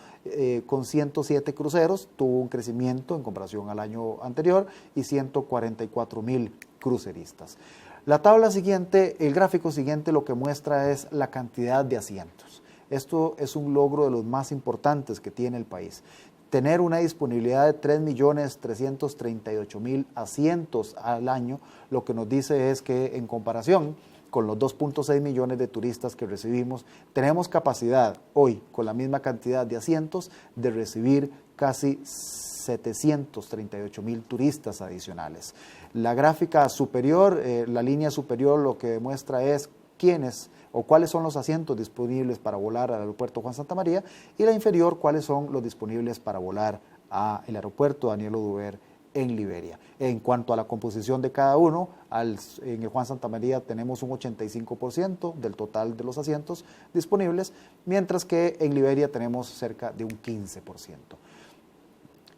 con 107 cruceros, tuvo un crecimiento en comparación al año anterior y 144.000 cruceristas. La tabla siguiente, el gráfico siguiente lo que muestra es la cantidad de asientos. Esto es un logro de los más importantes que tiene el país. Tener una disponibilidad de 3.338.000 asientos al año, lo que nos dice es que en comparación con los 2.6 millones de turistas que recibimos, tenemos capacidad hoy, con la misma cantidad de asientos, de recibir casi 738.000 turistas adicionales. La gráfica superior, la línea superior, lo que demuestra es quiénes o cuáles son los asientos disponibles para volar al aeropuerto Juan Santamaría y la inferior, cuáles son los disponibles para volar al aeropuerto Daniel Oduber en Liberia. En cuanto a la composición de cada uno, en el Juan Santamaría tenemos un 85% del total de los asientos disponibles, mientras que en Liberia tenemos cerca de un 15%.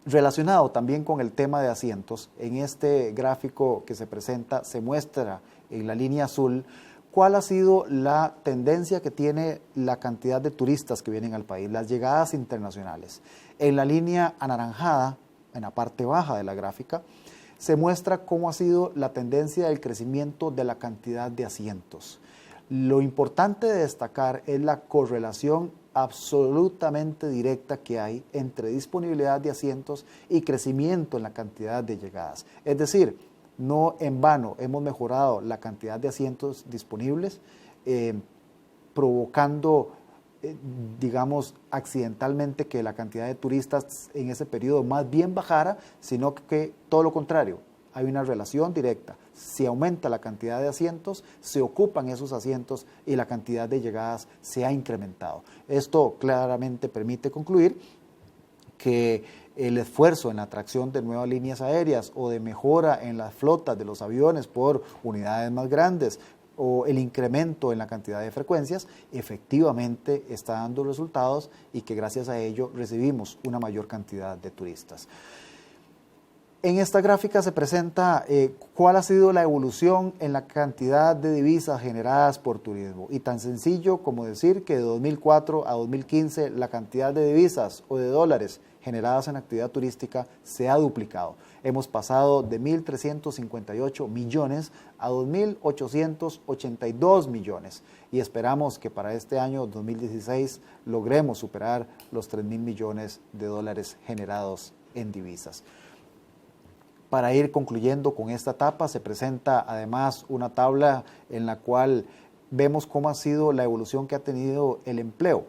Relacionado también con el tema de asientos, en este gráfico que se presenta se muestra en la línea azul cuál ha sido la tendencia que tiene la cantidad de turistas que vienen al país, las llegadas internacionales. En la línea anaranjada, en la parte baja de la gráfica, se muestra cómo ha sido la tendencia del crecimiento de la cantidad de asientos. Lo importante de destacar es la correlación absolutamente directa que hay entre disponibilidad de asientos y crecimiento en la cantidad de llegadas. Es decir, no en vano hemos mejorado la cantidad de asientos disponibles, provocando, digamos, accidentalmente que la cantidad de turistas en ese periodo más bien bajara, sino que todo lo contrario, hay una relación directa. Si aumenta la cantidad de asientos, se ocupan esos asientos y la cantidad de llegadas se ha incrementado. Esto claramente permite concluir que el esfuerzo en la atracción de nuevas líneas aéreas o de mejora en las flotas de los aviones por unidades más grandes o el incremento en la cantidad de frecuencias efectivamente está dando resultados y que gracias a ello recibimos una mayor cantidad de turistas. En esta gráfica se presenta cuál ha sido la evolución en la cantidad de divisas generadas por turismo. Y tan sencillo como decir que de 2004 a 2015 la cantidad de divisas o de dólares generadas en actividad turística se ha duplicado. Hemos pasado de 1.358 millones a 2.882 millones y esperamos que para este año 2016 logremos superar los 3.000 millones de dólares generados en divisas. Para ir concluyendo con esta etapa, se presenta además una tabla en la cual vemos cómo ha sido la evolución que ha tenido el empleo.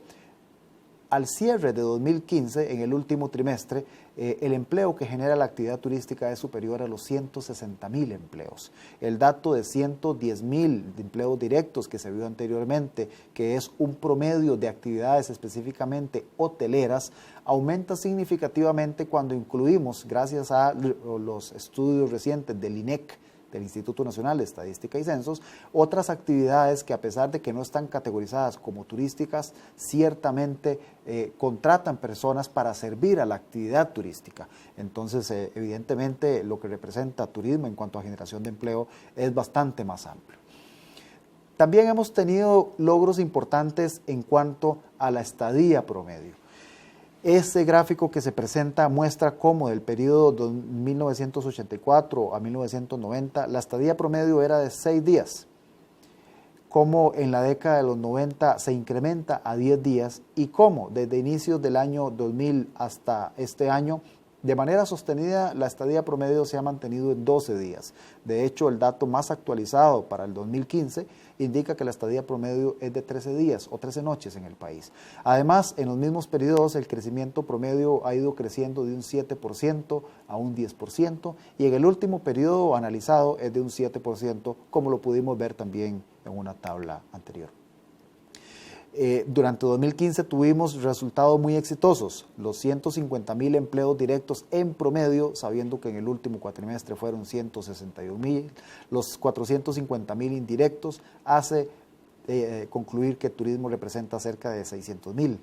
Al cierre de 2015, en el último trimestre, el empleo que genera la actividad turística es superior a los 160.000 empleos. El dato de 110.000 de empleos directos que se vio anteriormente, que es un promedio de actividades específicamente hoteleras, aumenta significativamente cuando incluimos, gracias a los estudios recientes del INEC, del Instituto Nacional de Estadística y Censos, otras actividades que a pesar de que no están categorizadas como turísticas, ciertamente contratan personas para servir a la actividad turística. Entonces, evidentemente, lo que representa turismo en cuanto a generación de empleo es bastante más amplio. También hemos tenido logros importantes en cuanto a la estadía promedio. Este gráfico que se presenta muestra cómo del periodo de 1984 a 1990 la estadía promedio era de 6 días, cómo en la década de los 90 se incrementa a 10 días y cómo desde inicios del año 2000 hasta este año, de manera sostenida, la estadía promedio se ha mantenido en 12 días. De hecho, el dato más actualizado para el 2015 indica que la estadía promedio es de 13 días o 13 noches en el país. Además, en los mismos periodos, el crecimiento promedio ha ido creciendo de un 7% a un 10%, y en el último periodo analizado es de un 7%, como lo pudimos ver también en una tabla anterior. Durante 2015 tuvimos resultados muy exitosos, los 150.000 empleos directos en promedio, sabiendo que en el último cuatrimestre fueron 161.000, los 450.000 indirectos, hace concluir que el turismo representa cerca de 600.000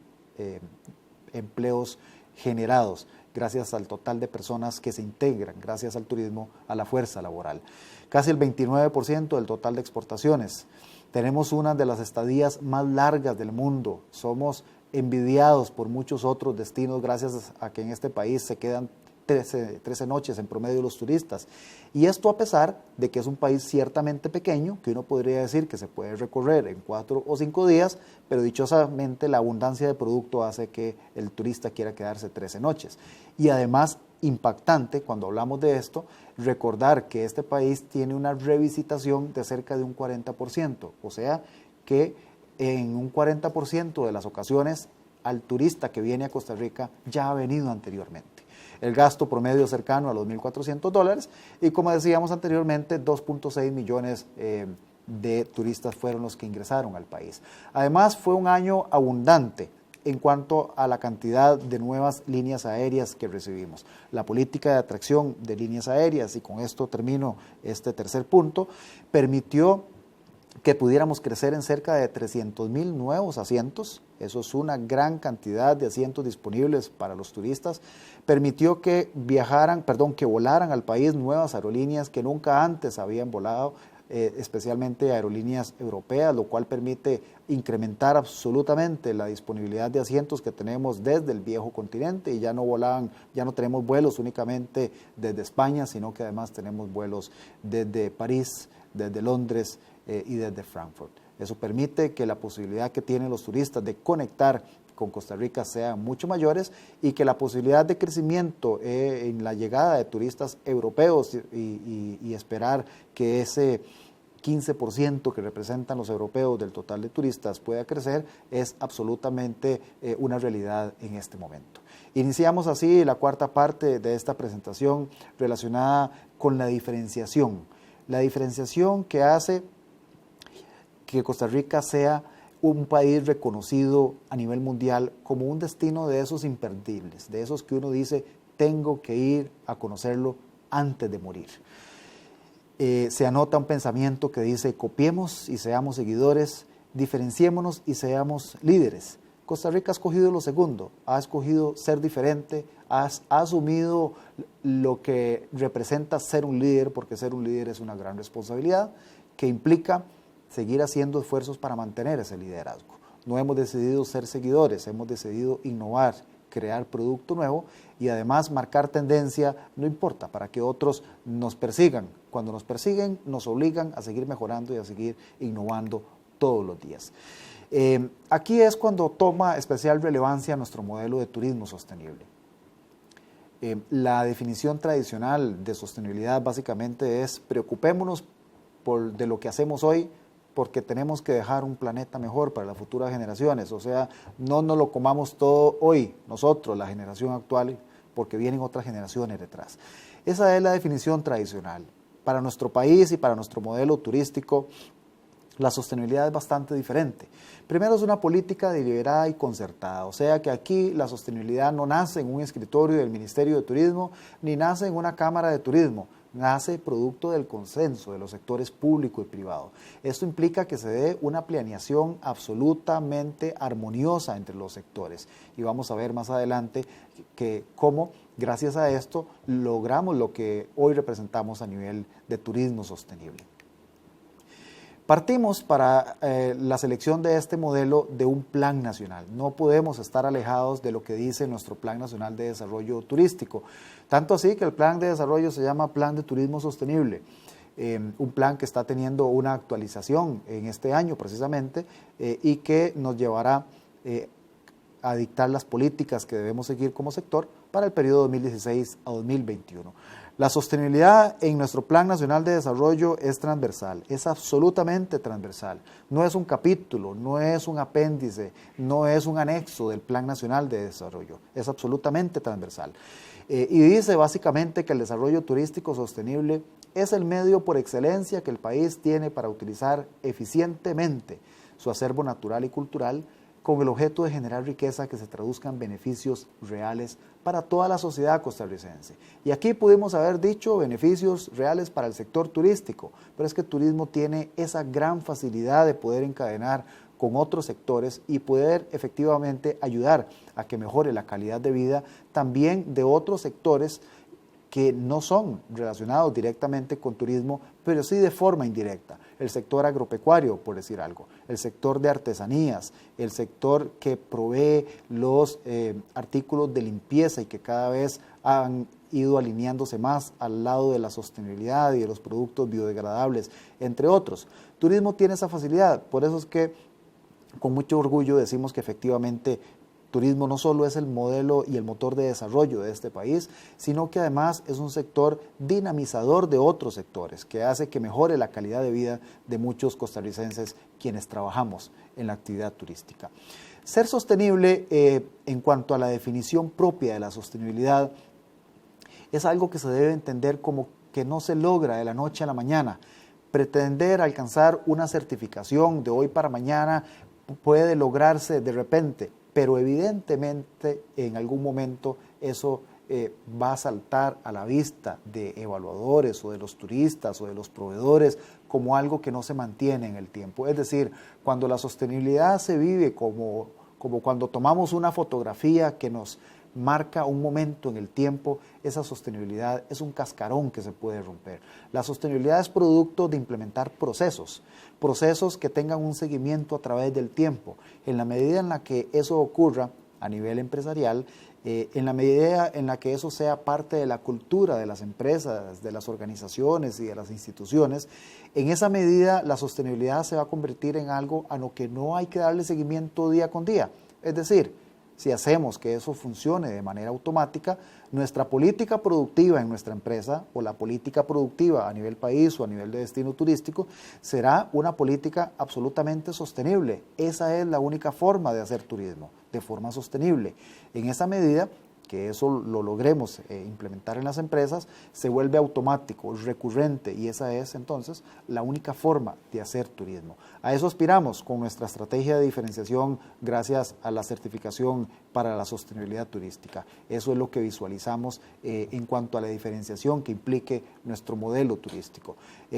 empleos generados, gracias al total de personas que se integran, gracias al turismo, a la fuerza laboral. Casi el 29% del total de exportaciones. Tenemos una de las estadías más largas del mundo. Somos envidiados por muchos otros destinos gracias a que en este país se quedan 13 noches en promedio los turistas. Y esto a pesar de que es un país ciertamente pequeño, que uno podría decir que se puede recorrer en 4 o 5 días, pero dichosamente la abundancia de producto hace que el turista quiera quedarse 13 noches. Y además, impactante cuando hablamos de esto, recordar que este país tiene una revisitación de cerca de un 40%, o sea que en un 40% de las ocasiones al turista que viene a Costa Rica ya ha venido anteriormente. El gasto promedio cercano a los $1.400 y, como decíamos anteriormente, 2.6 millones de turistas fueron los que ingresaron al país. Además, fue un año abundante en cuanto a la cantidad de nuevas líneas aéreas que recibimos. La política de atracción de líneas aéreas, y con esto termino este tercer punto, permitió que pudiéramos crecer en cerca de 300,000 nuevos asientos. Eso es una gran cantidad de asientos disponibles para los turistas. Permitió que volaran al país nuevas aerolíneas que nunca antes habían volado, especialmente aerolíneas europeas, lo cual permite incrementar absolutamente la disponibilidad de asientos que tenemos desde el viejo continente, y ya no tenemos vuelos únicamente desde España, sino que además tenemos vuelos desde París, desde Londres y desde Frankfurt. Eso permite que la posibilidad que tienen los turistas de conectar con Costa Rica sean mucho mayores, y que la posibilidad de crecimiento en la llegada de turistas europeos y esperar que ese 15% que representan los europeos del total de turistas pueda crecer es absolutamente una realidad en este momento. Iniciamos así la cuarta parte de esta presentación relacionada con la diferenciación que hace que Costa Rica sea un país reconocido a nivel mundial como un destino de esos imperdibles, de esos que uno dice, tengo que ir a conocerlo antes de morir. Se anota un pensamiento que dice, copiemos y seamos seguidores, diferenciémonos y seamos líderes. Costa Rica ha escogido lo segundo, ha escogido ser diferente, ha asumido lo que representa ser un líder, porque ser un líder es una gran responsabilidad que implica seguir haciendo esfuerzos para mantener ese liderazgo. No hemos decidido ser seguidores, hemos decidido innovar, crear producto nuevo y además marcar tendencia, no importa, para que otros nos persigan. Cuando nos persiguen, nos obligan a seguir mejorando y a seguir innovando todos los días. Aquí es cuando toma especial relevancia nuestro modelo de turismo sostenible. La definición tradicional de sostenibilidad básicamente es preocupémonos de lo que hacemos hoy, porque tenemos que dejar un planeta mejor para las futuras generaciones. O sea, no nos lo comamos todo hoy, nosotros, la generación actual, porque vienen otras generaciones detrás. Esa es la definición tradicional. Para nuestro país y para nuestro modelo turístico, la sostenibilidad es bastante diferente. Primero, es una política deliberada y concertada, o sea que aquí la sostenibilidad no nace en un escritorio del Ministerio de Turismo, ni nace en una Cámara de Turismo, nace producto del consenso de los sectores público y privado. Esto implica que se dé una planeación absolutamente armoniosa entre los sectores, y vamos a ver más adelante que cómo, gracias a esto, logramos lo que hoy representamos a nivel de turismo sostenible. Partimos para la selección de este modelo de un plan nacional. No podemos estar alejados de lo que dice nuestro Plan Nacional de Desarrollo Turístico. Tanto así que el plan de desarrollo se llama Plan de Turismo Sostenible. Un plan que está teniendo una actualización en este año precisamente y que nos llevará a dictar las políticas que debemos seguir como sector para el periodo 2016 a 2021. La sostenibilidad en nuestro Plan Nacional de Desarrollo es transversal, es absolutamente transversal. No es un capítulo, no es un apéndice, no es un anexo del Plan Nacional de Desarrollo, es absolutamente transversal. Y dice básicamente que el desarrollo turístico sostenible es el medio por excelencia que el país tiene para utilizar eficientemente su acervo natural y cultural, con el objeto de generar riqueza que se traduzca en beneficios reales para toda la sociedad costarricense. Y aquí pudimos haber dicho beneficios reales para el sector turístico, pero es que el turismo tiene esa gran facilidad de poder encadenar con otros sectores y poder efectivamente ayudar a que mejore la calidad de vida también de otros sectores que no son relacionados directamente con turismo, pero sí de forma indirecta. El sector agropecuario, por decir algo, el sector de artesanías, el sector que provee los artículos de limpieza y que cada vez han ido alineándose más al lado de la sostenibilidad y de los productos biodegradables, entre otros. Turismo tiene esa facilidad, por eso es que con mucho orgullo decimos que efectivamente turismo no solo es el modelo y el motor de desarrollo de este país, sino que además es un sector dinamizador de otros sectores, que hace que mejore la calidad de vida de muchos costarricenses quienes trabajamos en la actividad turística. Ser sostenible en cuanto a la definición propia de la sostenibilidad es algo que se debe entender como que no se logra de la noche a la mañana. Pretender alcanzar una certificación de hoy para mañana puede lograrse de repente. pero evidentemente en algún momento eso va a saltar a la vista de evaluadores o de los turistas o de los proveedores como algo que no se mantiene en el tiempo. Es decir, cuando la sostenibilidad se vive como cuando tomamos una fotografía que nos marca un momento en el tiempo, esa sostenibilidad es un cascarón que se puede romper. La sostenibilidad es producto de implementar procesos que tengan un seguimiento a través del tiempo. En la medida en la que eso ocurra a nivel empresarial, en la medida en la que eso sea parte de la cultura de las empresas, de las organizaciones y de las instituciones, en esa medida la sostenibilidad se va a convertir en algo a lo que no hay que darle seguimiento día con día. Es decir, si hacemos que eso funcione de manera automática, nuestra política productiva en nuestra empresa o la política productiva a nivel país o a nivel de destino turístico será una política absolutamente sostenible. Esa es la única forma de hacer turismo, de forma sostenible. En esa medida que eso lo logremos implementar en las empresas, se vuelve automático, recurrente, y esa es entonces la única forma de hacer turismo. A eso aspiramos con nuestra estrategia de diferenciación gracias a la certificación para la sostenibilidad turística. Eso es lo que visualizamos en cuanto a la diferenciación que implique nuestro modelo turístico.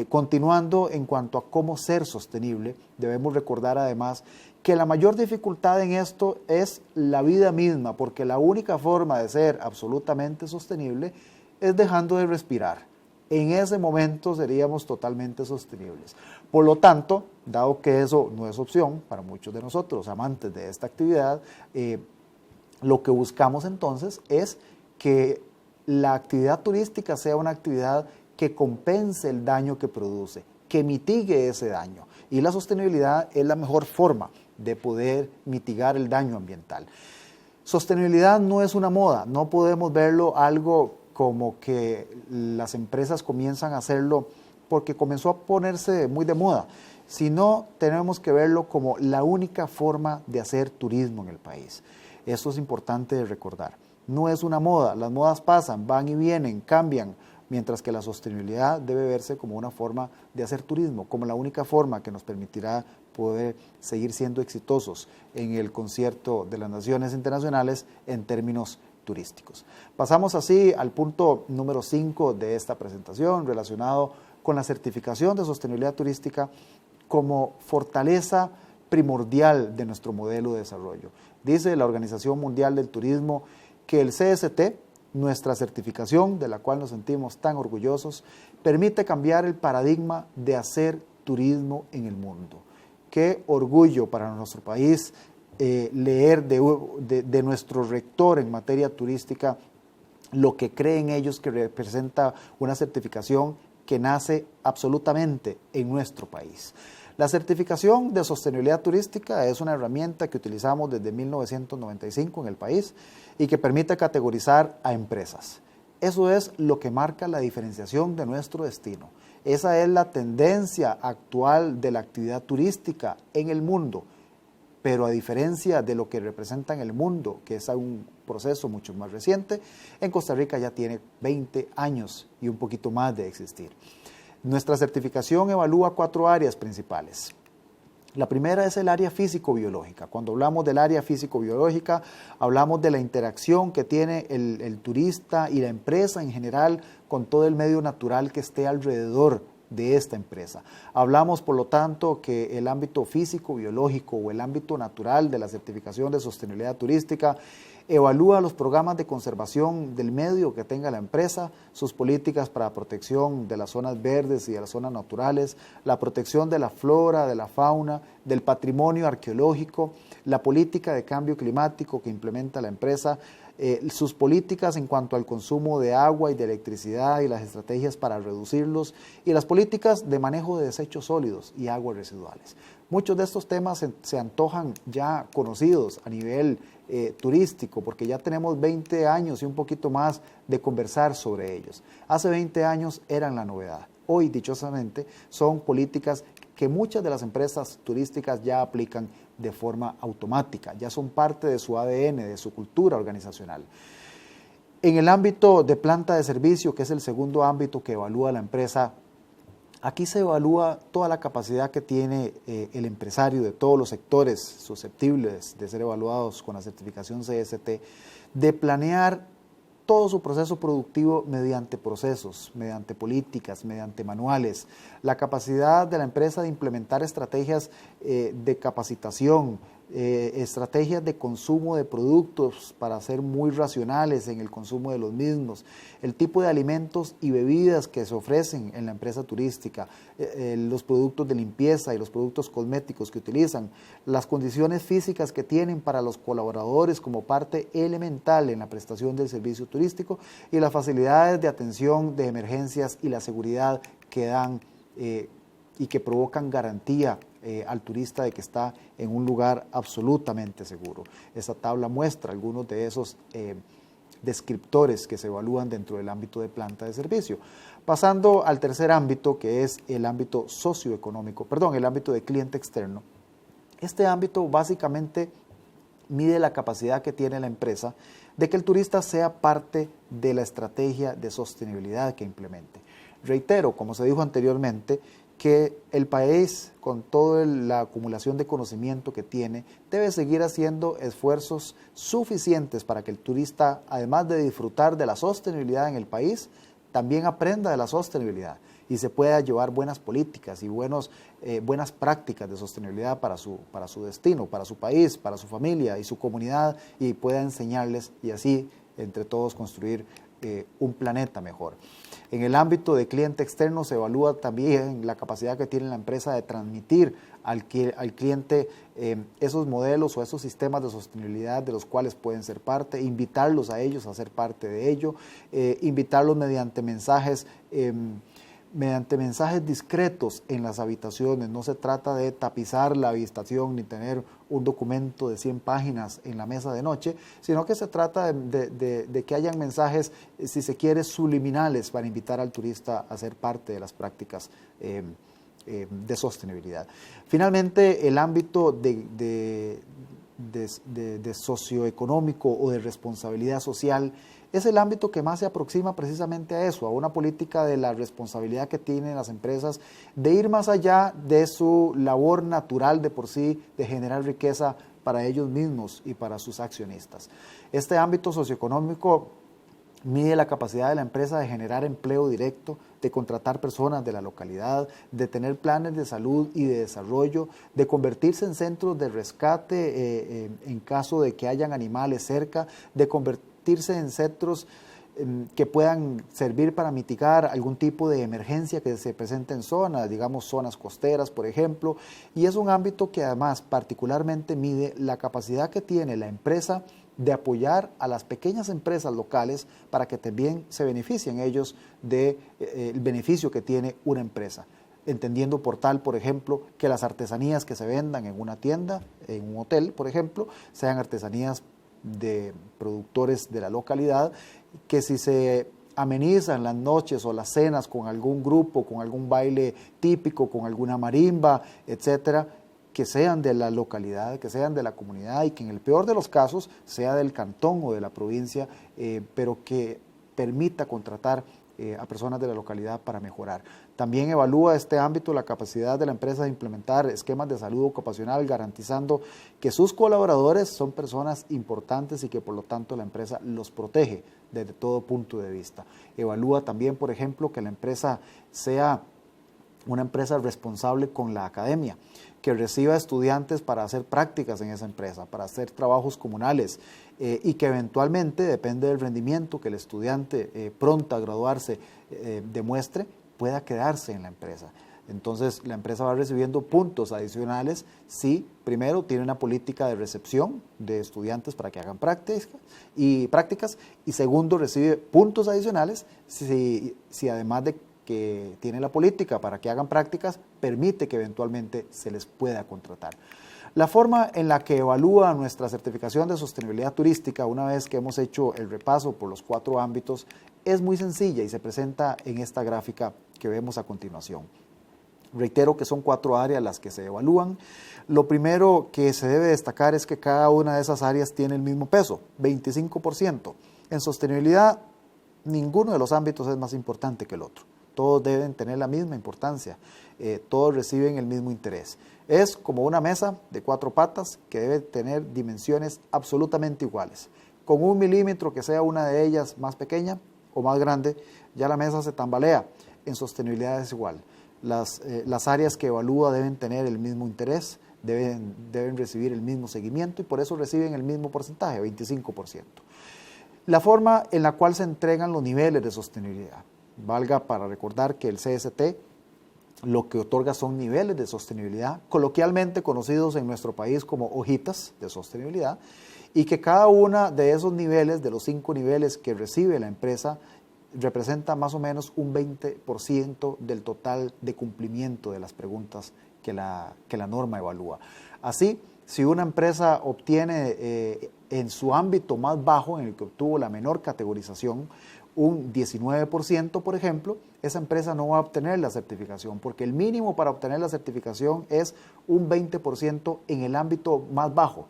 Continuando en cuanto a cómo ser sostenible, debemos recordar además que la mayor dificultad en esto es la vida misma, porque la única forma de ser absolutamente sostenible es dejando de respirar. En ese momento seríamos totalmente sostenibles. Por lo tanto, dado que eso no es opción para muchos de nosotros, amantes de esta actividad, lo que buscamos entonces es que la actividad turística sea una actividad que compense el daño que produce, que mitigue ese daño. Y la sostenibilidad es la mejor forma de poder mitigar el daño ambiental. Sostenibilidad no es una moda, no podemos verlo algo como que las empresas comienzan a hacerlo porque comenzó a ponerse muy de moda, sino tenemos que verlo como la única forma de hacer turismo en el país. Eso es importante de recordar. No es una moda, las modas pasan, van y vienen, cambian, mientras que la sostenibilidad debe verse como una forma de hacer turismo, como la única forma que nos permitirá poder seguir siendo exitosos en el concierto de las naciones internacionales en términos turísticos. Pasamos así al punto número 5 de esta presentación, relacionado con la certificación de sostenibilidad turística como fortaleza primordial de nuestro modelo de desarrollo. Dice la Organización Mundial del Turismo que el CST, nuestra certificación, de la cual nos sentimos tan orgullosos, permite cambiar el paradigma de hacer turismo en el mundo. Qué orgullo para nuestro país leer de nuestro rector en materia turística lo que creen ellos que representa una certificación que nace absolutamente en nuestro país. La certificación de sostenibilidad turística es una herramienta que utilizamos desde 1995 en el país y que permite categorizar a empresas. Eso es lo que marca la diferenciación de nuestro destino. Esa es la tendencia actual de la actividad turística en el mundo, pero a diferencia de lo que representa en el mundo, que es un proceso mucho más reciente, en Costa Rica ya tiene 20 años y un poquito más de existir. Nuestra certificación evalúa 4 áreas principales. La primera es el área físico-biológica. Cuando hablamos del área físico-biológica, hablamos de la interacción que tiene el turista y la empresa en general con todo el medio natural que esté alrededor de esta empresa. Hablamos, por lo tanto, que el ámbito físico-biológico o el ámbito natural de la certificación de sostenibilidad turística evalúa los programas de conservación del medio que tenga la empresa, sus políticas para protección de las zonas verdes y de las zonas naturales, la protección de la flora, de la fauna, del patrimonio arqueológico, la política de cambio climático que implementa la empresa, sus políticas en cuanto al consumo de agua y de electricidad y las estrategias para reducirlos, y las políticas de manejo de desechos sólidos y aguas residuales. Muchos de estos temas se antojan ya conocidos a nivel turístico, porque ya tenemos 20 años y un poquito más de conversar sobre ellos. Hace 20 años eran la novedad. Hoy, dichosamente, son políticas que muchas de las empresas turísticas ya aplican de forma automática, ya son parte de su ADN, de su cultura organizacional. En el ámbito de planta de servicio, que es el segundo ámbito que evalúa la empresa, Aquí se evalúa toda la capacidad que tiene el empresario de todos los sectores susceptibles de ser evaluados con la certificación CST, de planear todo su proceso productivo mediante procesos, mediante políticas, mediante manuales, la capacidad de la empresa de implementar estrategias de capacitación, estrategias de consumo de productos para ser muy racionales en el consumo de los mismos, el tipo de alimentos y bebidas que se ofrecen en la empresa turística, los productos de limpieza y los productos cosméticos que utilizan, las condiciones físicas que tienen para los colaboradores como parte elemental en la prestación del servicio turístico y las facilidades de atención de emergencias y la seguridad que dan y que provocan garantía al turista de que está en un lugar absolutamente seguro. Esta tabla muestra algunos de esos descriptores que se evalúan dentro del ámbito de planta de servicio. Pasando al tercer ámbito, que es el ámbito socioeconómico, el ámbito de cliente externo. Este ámbito básicamente mide la capacidad que tiene la empresa de que el turista sea parte de la estrategia de sostenibilidad que implemente. Reitero, como se dijo anteriormente, que el país, con toda la acumulación de conocimiento que tiene, debe seguir haciendo esfuerzos suficientes para que el turista, además de disfrutar de la sostenibilidad en el país, también aprenda de la sostenibilidad y se pueda llevar buenas políticas y buenas prácticas de sostenibilidad para su destino, para su país, para su familia y su comunidad, y pueda enseñarles y así entre todos construir un planeta mejor. En el ámbito de cliente externo se evalúa también la capacidad que tiene la empresa de transmitir al cliente esos modelos o esos sistemas de sostenibilidad de los cuales pueden ser parte, invitarlos a ellos a ser parte de ello, invitarlos mediante mensajes discretos en las habitaciones. No se trata de tapizar la habitación ni tener un documento de 100 páginas en la mesa de noche, sino que se trata de que hayan mensajes, si se quiere, subliminales para invitar al turista a ser parte de las prácticas de sostenibilidad. Finalmente, el ámbito de socioeconómico o de responsabilidad social es el ámbito que más se aproxima precisamente a eso, a una política de la responsabilidad que tienen las empresas de ir más allá de su labor natural de por sí, de generar riqueza para ellos mismos y para sus accionistas. Este ámbito socioeconómico mide la capacidad de la empresa de generar empleo directo, de contratar personas de la localidad, de tener planes de salud y de desarrollo, de convertirse en centros de rescate en caso de que hayan animales cerca, de convertirse en centros que puedan servir para mitigar algún tipo de emergencia que se presente en zonas, digamos zonas costeras, por ejemplo, y es un ámbito que además particularmente mide la capacidad que tiene la empresa de apoyar a las pequeñas empresas locales para que también se beneficien ellos del beneficio que tiene una empresa. Entendiendo por tal, por ejemplo, que las artesanías que se vendan en una tienda, en un hotel, por ejemplo, sean artesanías de productores de la localidad, que si se amenizan las noches o las cenas con algún grupo, con algún baile típico, con alguna marimba, etcétera, que sean de la localidad, que sean de la comunidad y que en el peor de los casos sea del cantón o de la provincia, pero que permita contratar a personas de la localidad para mejorar. También evalúa este ámbito la capacidad de la empresa de implementar esquemas de salud ocupacional, garantizando que sus colaboradores son personas importantes y que por lo tanto la empresa los protege desde todo punto de vista. Evalúa también, por ejemplo, que la empresa sea una empresa responsable con la academia, que reciba estudiantes para hacer prácticas en esa empresa, para hacer trabajos comunales y que eventualmente, depende del rendimiento que el estudiante pronto a graduarse demuestre, pueda quedarse en la empresa. Entonces la empresa va recibiendo puntos adicionales si primero tiene una política de recepción de estudiantes para que hagan prácticas y segundo recibe puntos adicionales si además de que tiene la política para que hagan prácticas, permite que eventualmente se les pueda contratar. La forma en la que evalúa nuestra certificación de sostenibilidad turística, una vez que hemos hecho el repaso por los 4 ámbitos, es muy sencilla y se presenta en esta gráfica que vemos a continuación. Reitero que son 4 áreas las que se evalúan. Lo primero que se debe destacar es que cada una de esas áreas tiene el mismo peso, 25%. En sostenibilidad, ninguno de los ámbitos es más importante que el otro. todos deben tener la misma importancia, todos reciben el mismo interés. Es como una mesa de 4 patas que debe tener dimensiones absolutamente iguales. Con 1 milímetro que sea una de ellas más pequeña o más grande, ya la mesa se tambalea. En sostenibilidad es igual. Las áreas que evalúa deben tener el mismo interés, deben recibir el mismo seguimiento y por eso reciben el mismo porcentaje, 25%. La forma en la cual se entregan los niveles de sostenibilidad. Valga para recordar que el CST lo que otorga son niveles de sostenibilidad, coloquialmente conocidos en nuestro país como hojitas de sostenibilidad, y que cada uno de esos niveles, de los 5 niveles que recibe la empresa, representa más o menos un 20% del total de cumplimiento de las preguntas que la norma evalúa. Así, si una empresa obtiene en su ámbito más bajo, en el que obtuvo la menor categorización, un 19%, por ejemplo, esa empresa no va a obtener la certificación, porque el mínimo para obtener la certificación es un 20% en el ámbito más bajo.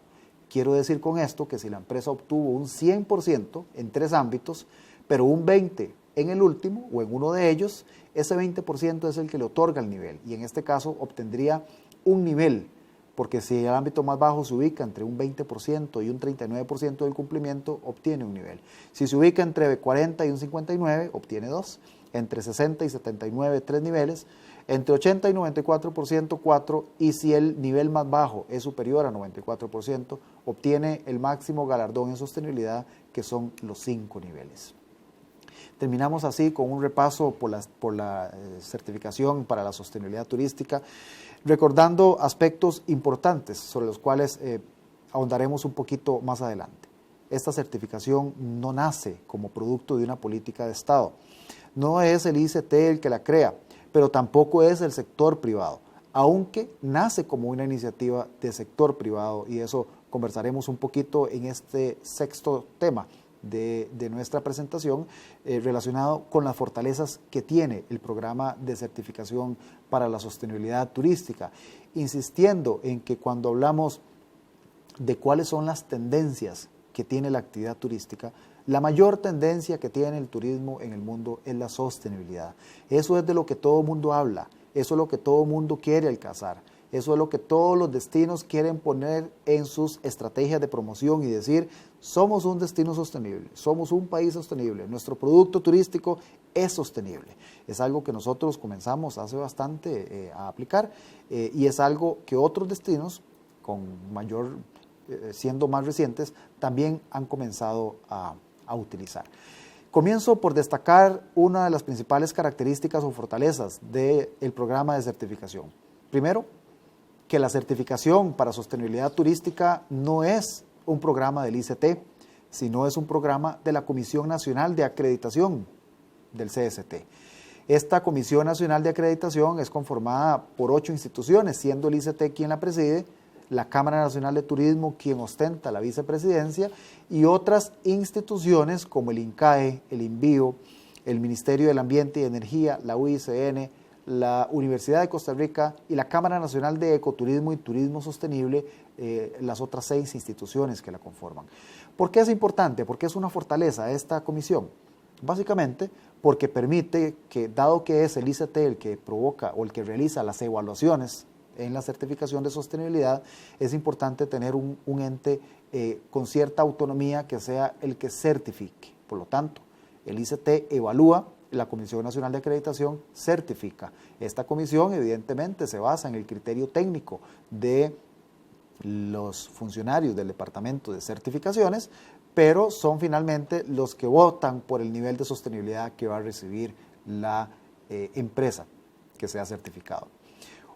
Quiero decir con esto que si la empresa obtuvo un 100% en 3 ámbitos, pero un 20% en el último o en uno de ellos, ese 20% es el que le otorga el nivel y en este caso obtendría un nivel, porque si el ámbito más bajo se ubica entre un 20% y un 39% del cumplimiento, obtiene un nivel. Si se ubica entre 40 y un 59, obtiene 2, entre 60 y 79, 3 niveles, entre 80 y 94%, 4, y si el nivel más bajo es superior a 94%, obtiene el máximo galardón en sostenibilidad, que son los 5 niveles. Terminamos así con un repaso por la certificación para la sostenibilidad turística, recordando aspectos importantes sobre los cuales ahondaremos un poquito más adelante. Esta certificación no nace como producto de una política de Estado. No es el ICT el que la crea, pero tampoco es el sector privado, aunque nace como una iniciativa de sector privado y eso conversaremos un poquito en este 6º tema de nuestra presentación relacionado con las fortalezas que tiene el programa de certificación para la sostenibilidad turística, insistiendo en que cuando hablamos de cuáles son las tendencias que tiene la actividad turística, la mayor tendencia que tiene el turismo en el mundo es la sostenibilidad. Eso es de lo que todo el mundo habla, eso es lo que todo el mundo quiere alcanzar. Eso es lo que todos los destinos quieren poner en sus estrategias de promoción y decir, somos un destino sostenible, somos un país sostenible, nuestro producto turístico es sostenible. Es algo que nosotros comenzamos hace bastante a aplicar y es algo que otros destinos, siendo más recientes, también han comenzado a utilizar. Comienzo por destacar una de las principales características o fortalezas del programa de certificación. Primero, que la certificación para sostenibilidad turística no es un programa del ICT, sino es un programa de la Comisión Nacional de Acreditación del CST. Esta Comisión Nacional de Acreditación es conformada por 8 instituciones, siendo el ICT quien la preside, la Cámara Nacional de Turismo quien ostenta la vicepresidencia y otras instituciones como el INCAE, el INVIO, el Ministerio del Ambiente y Energía, la UICN, la Universidad de Costa Rica y la Cámara Nacional de Ecoturismo y Turismo Sostenible, las otras 6 instituciones que la conforman. ¿Por qué es importante? ¿Por qué es una fortaleza esta comisión? Básicamente porque permite que, dado que es el ICT el que provoca o el que realiza las evaluaciones en la certificación de sostenibilidad, es importante tener un ente con cierta autonomía que sea el que certifique. Por lo tanto, el ICT evalúa, la Comisión Nacional de Acreditación certifica. Esta comisión evidentemente se basa en el criterio técnico de los funcionarios del Departamento de Certificaciones, pero son finalmente los que votan por el nivel de sostenibilidad que va a recibir la empresa que sea certificado.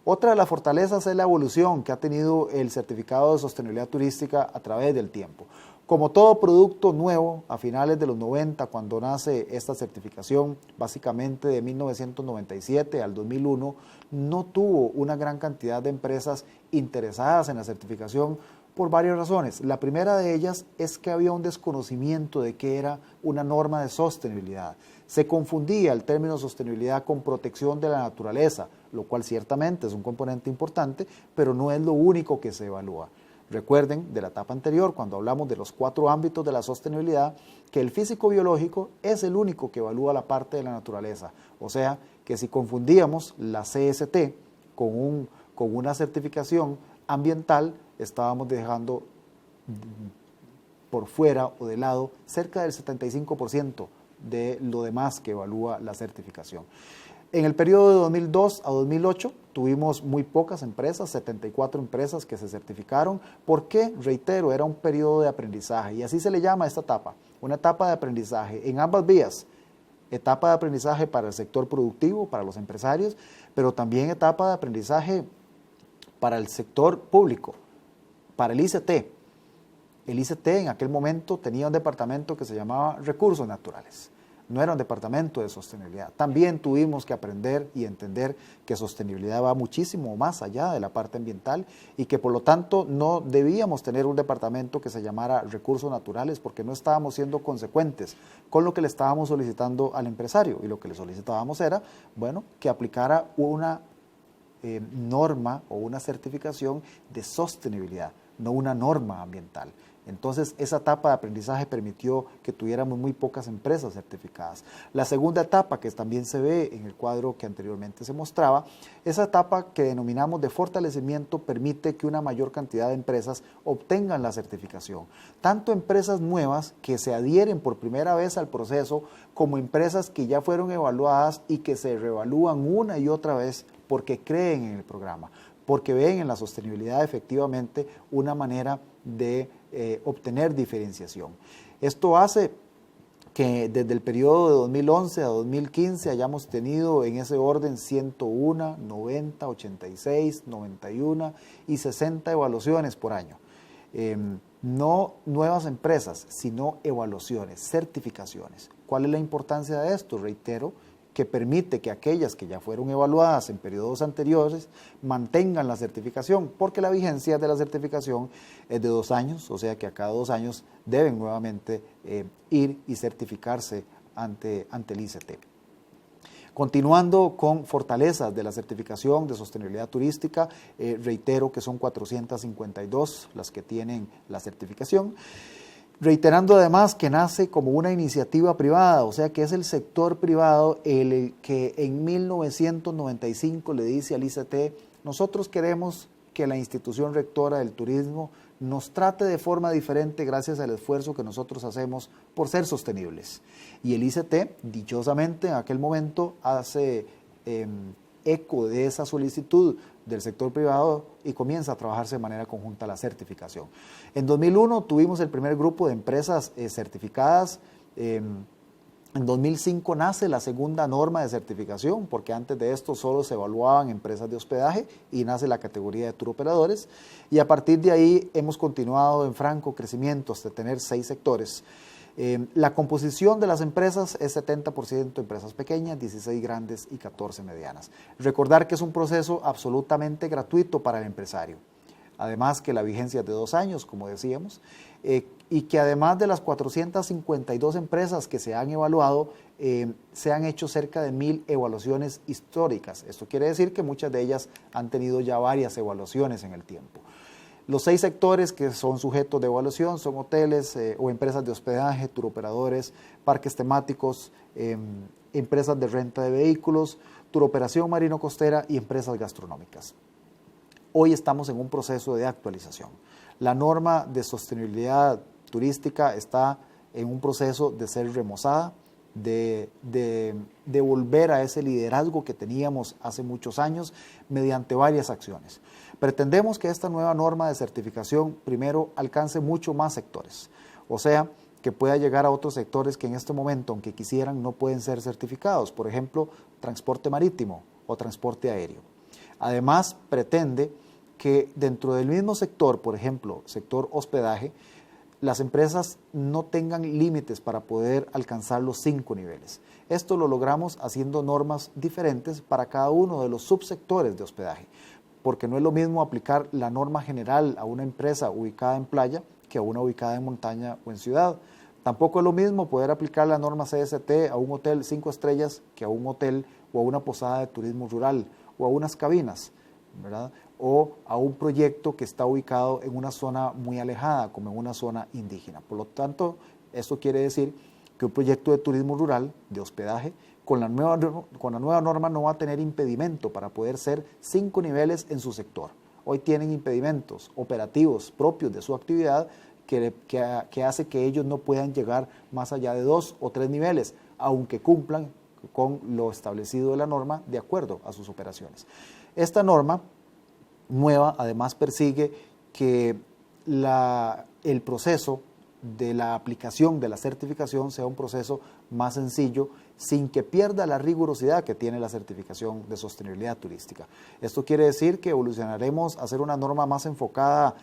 Otra de las fortalezas es la evolución que ha tenido el certificado de sostenibilidad turística a través del tiempo. Como todo producto nuevo, a finales de los 90, cuando nace esta certificación, básicamente de 1997 al 2001, no tuvo una gran cantidad de empresas interesadas en la certificación por varias razones. La primera de ellas es que había un desconocimiento de qué era una norma de sostenibilidad. Se confundía el término sostenibilidad con protección de la naturaleza, lo cual ciertamente es un componente importante, pero no es lo único que se evalúa. Recuerden de la etapa anterior, cuando hablamos de los 4 ámbitos de la sostenibilidad, que el físico-biológico es el único que evalúa la parte de la naturaleza, o sea, que si confundíamos la CST con una certificación ambiental, estábamos dejando por fuera o de lado cerca del 75% de lo demás que evalúa la certificación. En el periodo de 2002 a 2008 tuvimos muy pocas empresas, 74 empresas que se certificaron, porque, reitero, era un periodo de aprendizaje y así se le llama a esta etapa, una etapa de aprendizaje en ambas vías, etapa de aprendizaje para el sector productivo, para los empresarios, pero también etapa de aprendizaje para el sector público, para el ICT. El ICT en aquel momento tenía un departamento que se llamaba Recursos Naturales. No era un departamento de sostenibilidad. También tuvimos que aprender y entender que sostenibilidad va muchísimo más allá de la parte ambiental y que por lo tanto no debíamos tener un departamento que se llamara Recursos Naturales porque no estábamos siendo consecuentes con lo que le estábamos solicitando al empresario, y lo que le solicitábamos era, bueno, que aplicara una norma o una certificación de sostenibilidad, no una norma ambiental. Entonces, esa etapa de aprendizaje permitió que tuviéramos muy pocas empresas certificadas. La segunda etapa, que también se ve en el cuadro que anteriormente se mostraba, esa etapa que denominamos de fortalecimiento permite que una mayor cantidad de empresas obtengan la certificación. Tanto empresas nuevas que se adhieren por primera vez al proceso, como empresas que ya fueron evaluadas y que se reevalúan una y otra vez porque creen en el programa, porque ven en la sostenibilidad efectivamente una manera de obtener diferenciación. Esto hace que desde el periodo de 2011 a 2015 hayamos tenido en ese orden 101, 90, 86, 91 y 60 evaluaciones por año. No nuevas empresas, sino evaluaciones, certificaciones. ¿Cuál es la importancia de esto? Reitero, que permite que aquellas que ya fueron evaluadas en periodos anteriores mantengan la certificación, porque la vigencia de la certificación es de 2 años, o sea que a cada 2 años deben nuevamente ir y certificarse ante el ICT. Continuando con fortalezas de la certificación de sostenibilidad turística, reitero que son 452 las que tienen la certificación. Reiterando además que nace como una iniciativa privada, o sea que es el sector privado el que en 1995 le dice al ICT, nosotros queremos que la institución rectora del turismo nos trate de forma diferente gracias al esfuerzo que nosotros hacemos por ser sostenibles. Y el ICT, dichosamente, en aquel momento hace eco de esa solicitud del sector privado y comienza a trabajarse de manera conjunta la certificación. En 2001 tuvimos el primer grupo de empresas certificadas. En 2005 nace la segunda norma de certificación, porque antes de esto solo se evaluaban empresas de hospedaje y nace la categoría de tour operadores. Y a partir de ahí hemos continuado en franco crecimiento hasta tener 6 sectores. La composición de las empresas es 70% empresas pequeñas, 16 grandes y 14 medianas. Recordar que es un proceso absolutamente gratuito para el empresario. Además que la vigencia es de 2 años, como decíamos, y que además de las 452 empresas que se han evaluado, se han hecho cerca de 1000 evaluaciones históricas. Esto quiere decir que muchas de ellas han tenido ya varias evaluaciones en el tiempo. Los 6 sectores que son sujetos de evaluación son hoteles o empresas de hospedaje, turoperadores, parques temáticos, empresas de renta de vehículos, turoperación marino-costera y empresas gastronómicas. Hoy estamos en un proceso de actualización. La norma de sostenibilidad turística está en un proceso de ser remozada, de volver a ese liderazgo que teníamos hace muchos años mediante varias acciones. Pretendemos que esta nueva norma de certificación primero alcance mucho más sectores, o sea, que pueda llegar a otros sectores que en este momento, aunque quisieran, no pueden ser certificados, por ejemplo, transporte marítimo o transporte aéreo. Además, pretende que dentro del mismo sector, por ejemplo, sector hospedaje, las empresas no tengan límites para poder alcanzar los 5 niveles. Esto lo logramos haciendo normas diferentes para cada uno de los subsectores de hospedaje, porque no es lo mismo aplicar la norma general a una empresa ubicada en playa que a una ubicada en montaña o en ciudad. Tampoco es lo mismo poder aplicar la norma CST a un hotel 5 estrellas que a un hotel o a una posada de turismo rural o a unas cabinas, ¿verdad? O a un proyecto que está ubicado en una zona muy alejada, como en una zona indígena. Por lo tanto, esto quiere decir que un proyecto de turismo rural, de hospedaje, Con la nueva norma no va a tener impedimento para poder ser 5 niveles en su sector. Hoy tienen impedimentos operativos propios de su actividad que hace que ellos no puedan llegar más allá de 2 o 3 niveles, aunque cumplan con lo establecido de la norma de acuerdo a sus operaciones. Esta norma nueva además persigue que el proceso de la aplicación de la certificación sea un proceso más sencillo, sin que pierda la rigurosidad que tiene la certificación de sostenibilidad turística. Esto quiere decir que evolucionaremos a hacer una norma más enfocada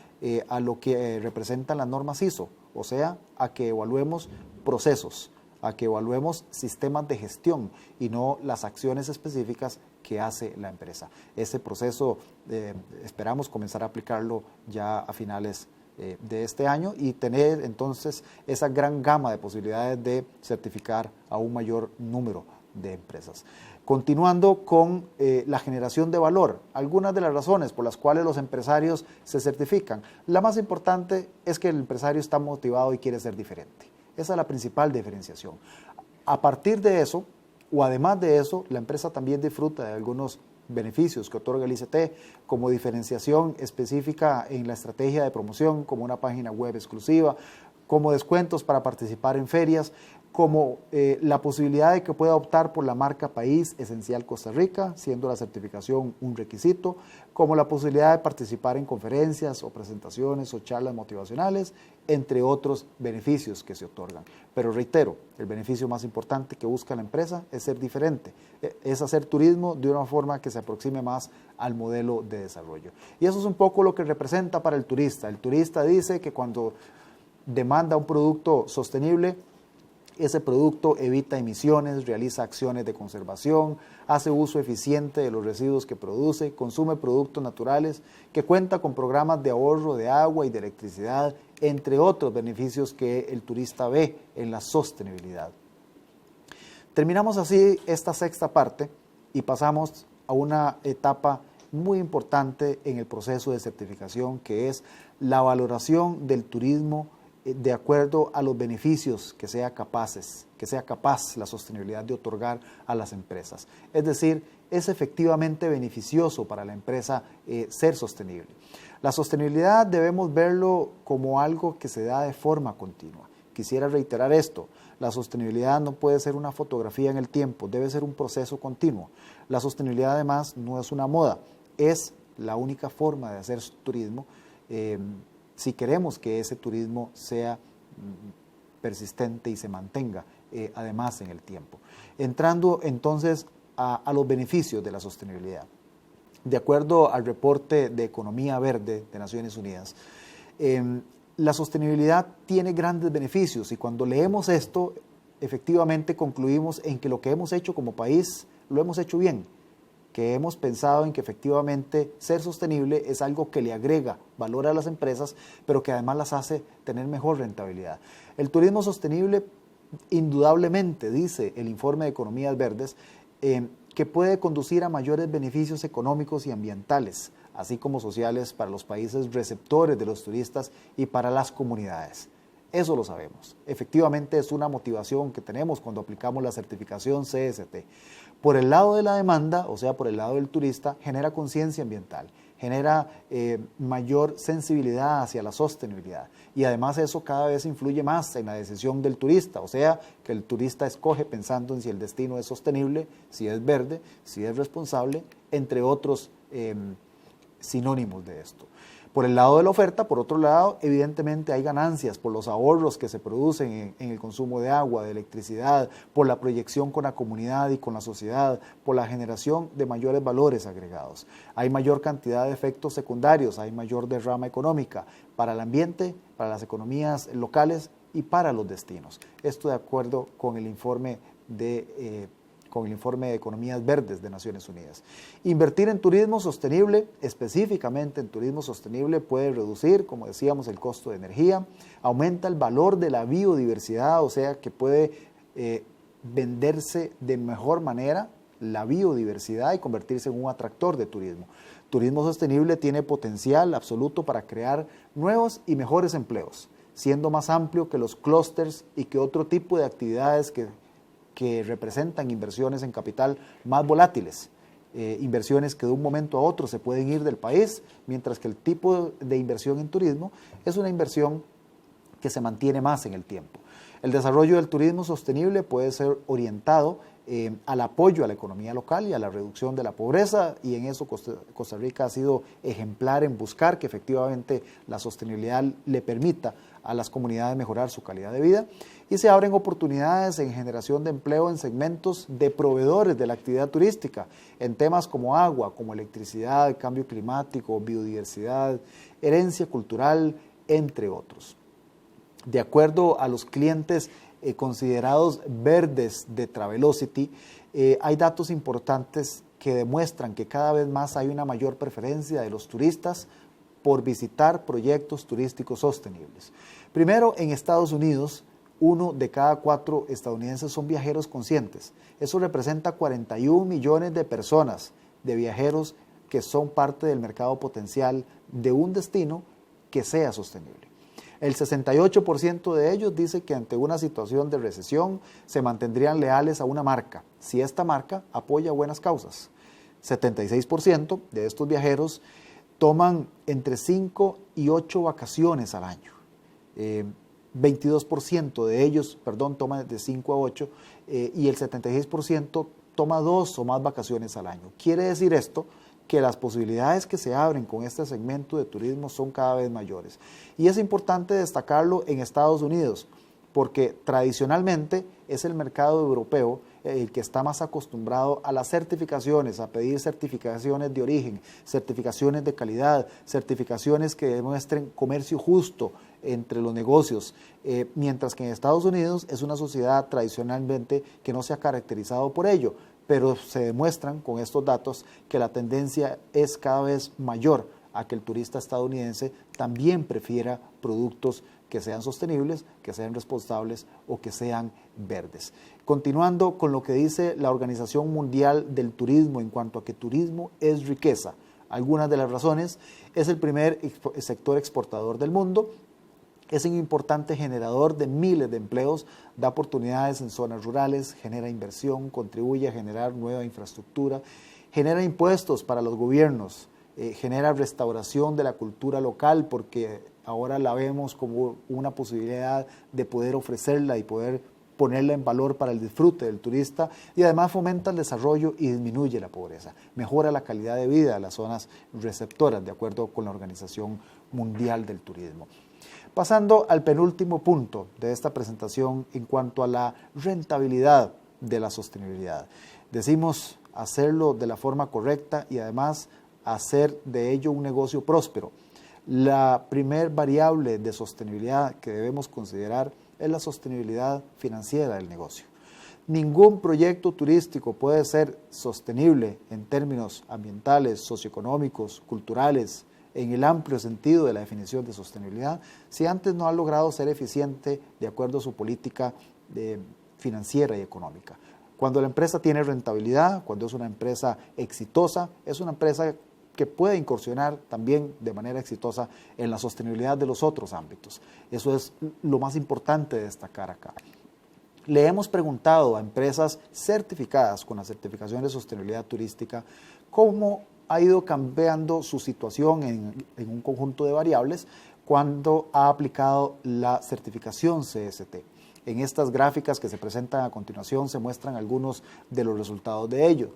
a lo que representan las normas ISO, o sea, a que evaluemos procesos, a que evaluemos sistemas de gestión y no las acciones específicas que hace la empresa. Ese proceso esperamos comenzar a aplicarlo ya a finales de este año y tener entonces esa gran gama de posibilidades de certificar a un mayor número de empresas. Continuando con la generación de valor, algunas de las razones por las cuales los empresarios se certifican. La más importante es que el empresario está motivado y quiere ser diferente. Esa es la principal diferenciación. A partir de eso, o además de eso, la empresa también disfruta de algunos beneficios que otorga el ICT, como diferenciación específica en la estrategia de promoción, como una página web exclusiva, como descuentos para participar en ferias, como la posibilidad de que pueda optar por la marca País Esencial Costa Rica, siendo la certificación un requisito, como la posibilidad de participar en conferencias o presentaciones o charlas motivacionales, entre otros beneficios que se otorgan. Pero reitero, el beneficio más importante que busca la empresa es ser diferente, es hacer turismo de una forma que se aproxime más al modelo de desarrollo. Y eso es un poco lo que representa para el turista. El turista dice que cuando demanda un producto sostenible, ese producto evita emisiones, realiza acciones de conservación, hace uso eficiente de los residuos que produce, consume productos naturales, que cuenta con programas de ahorro de agua y de electricidad, entre otros beneficios que el turista ve en la sostenibilidad. Terminamos así esta sexta parte y pasamos a una etapa muy importante en el proceso de certificación, que es la valoración del turismo de acuerdo a los beneficios que sea capaz la sostenibilidad de otorgar a las empresas. Es decir, es efectivamente beneficioso para la empresa ser sostenible. La sostenibilidad debemos verlo como algo que se da de forma continua. Quisiera reiterar esto, la sostenibilidad no puede ser una fotografía en el tiempo, debe ser un proceso continuo. La sostenibilidad además no es una moda, es la única forma de hacer turismo si queremos que ese turismo sea persistente y se mantenga además en el tiempo. Entrando entonces a los beneficios de la sostenibilidad. De acuerdo al reporte de Economía Verde de Naciones Unidas, la sostenibilidad tiene grandes beneficios y cuando leemos esto, efectivamente concluimos en que lo que hemos hecho como país lo hemos hecho bien, que hemos pensado en que efectivamente ser sostenible es algo que le agrega valor a las empresas, pero que además las hace tener mejor rentabilidad. El turismo sostenible, indudablemente, dice el informe de Economías Verdes, que puede conducir a mayores beneficios económicos y ambientales, así como sociales para los países receptores de los turistas y para las comunidades. Eso lo sabemos. Efectivamente es una motivación que tenemos cuando aplicamos la certificación CST. Por el lado de la demanda, o sea, por el lado del turista, genera conciencia ambiental, genera mayor sensibilidad hacia la sostenibilidad y además eso cada vez influye más en la decisión del turista, o sea, que el turista escoge pensando en si el destino es sostenible, si es verde, si es responsable, entre otros sinónimos de esto. Por el lado de la oferta, por otro lado, evidentemente hay ganancias por los ahorros que se producen en el consumo de agua, de electricidad, por la proyección con la comunidad y con la sociedad, por la generación de mayores valores agregados. Hay mayor cantidad de efectos secundarios, hay mayor derrama económica para el ambiente, para las economías locales y para los destinos. Esto de acuerdo con el informe de Economías Verdes de Naciones Unidas. Invertir en turismo sostenible, específicamente en turismo sostenible, puede reducir, como decíamos, el costo de energía, aumenta el valor de la biodiversidad, o sea que puede venderse de mejor manera la biodiversidad y convertirse en un atractor de turismo. Turismo sostenible tiene potencial absoluto para crear nuevos y mejores empleos, siendo más amplio que los clústeres y que otro tipo de actividades que que representan inversiones en capital más volátiles, inversiones que de un momento a otro se pueden ir del país, mientras que el tipo de inversión en turismo es una inversión que se mantiene más en el tiempo. El desarrollo del turismo sostenible puede ser orientado al apoyo a la economía local y a la reducción de la pobreza, y en eso Costa Rica ha sido ejemplar en buscar que efectivamente la sostenibilidad le permita a las comunidades mejorar su calidad de vida, y se abren oportunidades en generación de empleo en segmentos de proveedores de la actividad turística, en temas como agua, como electricidad, cambio climático, biodiversidad, herencia cultural, entre otros. De acuerdo a los clientes considerados verdes de Travelocity, hay datos importantes que demuestran que cada vez más hay una mayor preferencia de los turistas por visitar proyectos turísticos sostenibles. Primero, en Estados Unidos, 1 de cada 4 estadounidenses son viajeros conscientes. Eso representa 41 millones de personas, de viajeros que son parte del mercado potencial de un destino que sea sostenible. El 68% de ellos dice que ante una situación de recesión se mantendrían leales a una marca, si esta marca apoya buenas causas. 76% de estos viajeros toman entre 5 y 8 vacaciones al año. 22% de ellos, toman de 5 a 8 y el 76% toma 2 o más vacaciones al año. Quiere decir esto que las posibilidades que se abren con este segmento de turismo son cada vez mayores. Y es importante destacarlo en Estados Unidos, porque tradicionalmente es el mercado europeo el que está más acostumbrado a las certificaciones, a pedir certificaciones de origen, certificaciones de calidad, certificaciones que demuestren comercio justo entre los negocios, mientras que en Estados Unidos es una sociedad tradicionalmente que no se ha caracterizado por ello, pero se demuestran con estos datos que la tendencia es cada vez mayor a que el turista estadounidense también prefiera productos que sean sostenibles, que sean responsables o que sean verdes. Continuando con lo que dice la Organización Mundial del Turismo en cuanto a que turismo es riqueza, algunas de las razones: es el primer sector exportador del mundo, es un importante generador de miles de empleos, da oportunidades en zonas rurales, genera inversión, contribuye a generar nueva infraestructura, genera impuestos para los gobiernos, genera restauración de la cultura local, porque ahora la vemos como una posibilidad de poder ofrecerla y poder ponerla en valor para el disfrute del turista, y además fomenta el desarrollo y disminuye la pobreza, mejora la calidad de vida de las zonas receptoras, de acuerdo con la Organización Mundial del Turismo. Pasando al penúltimo punto de esta presentación en cuanto a la rentabilidad de la sostenibilidad. Decimos hacerlo de la forma correcta y además hacer de ello un negocio próspero. La primer variable de sostenibilidad que debemos considerar es la sostenibilidad financiera del negocio. Ningún proyecto turístico puede ser sostenible en términos ambientales, socioeconómicos, culturales, en el amplio sentido de la definición de sostenibilidad, si antes no ha logrado ser eficiente de acuerdo a su política financiera y económica. Cuando la empresa tiene rentabilidad, cuando es una empresa exitosa, es una empresa que puede incursionar también de manera exitosa en la sostenibilidad de los otros ámbitos. Eso es lo más importante de destacar acá. Le hemos preguntado a empresas certificadas con la certificación de sostenibilidad turística cómo ha ido cambiando su situación en un conjunto de variables cuando ha aplicado la certificación CST. En estas gráficas que se presentan a continuación se muestran algunos de los resultados de ello.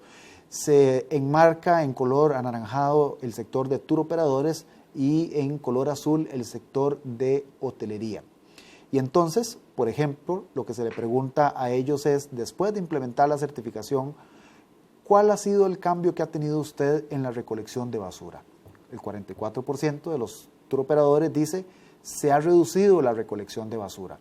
Se enmarca en color anaranjado el sector de tour operadores y en color azul el sector de hotelería. Y entonces, por ejemplo, lo que se le pregunta a ellos es, después de implementar la certificación, ¿cuál ha sido el cambio que ha tenido usted en la recolección de basura? El 44% de los tour operadores dice, se ha reducido la recolección de basura.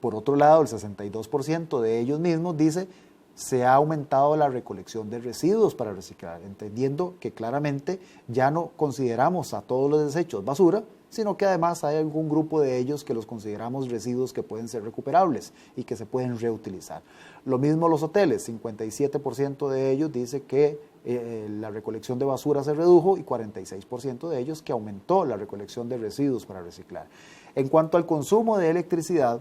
Por otro lado, el 62% de ellos mismos dice, se ha aumentado la recolección de residuos para reciclar, entendiendo que claramente ya no consideramos a todos los desechos basura, sino que además hay algún grupo de ellos que los consideramos residuos que pueden ser recuperables y que se pueden reutilizar. Lo mismo los hoteles, 57% de ellos dice que la recolección de basura se redujo y 46% de ellos que aumentó la recolección de residuos para reciclar. En cuanto al consumo de electricidad,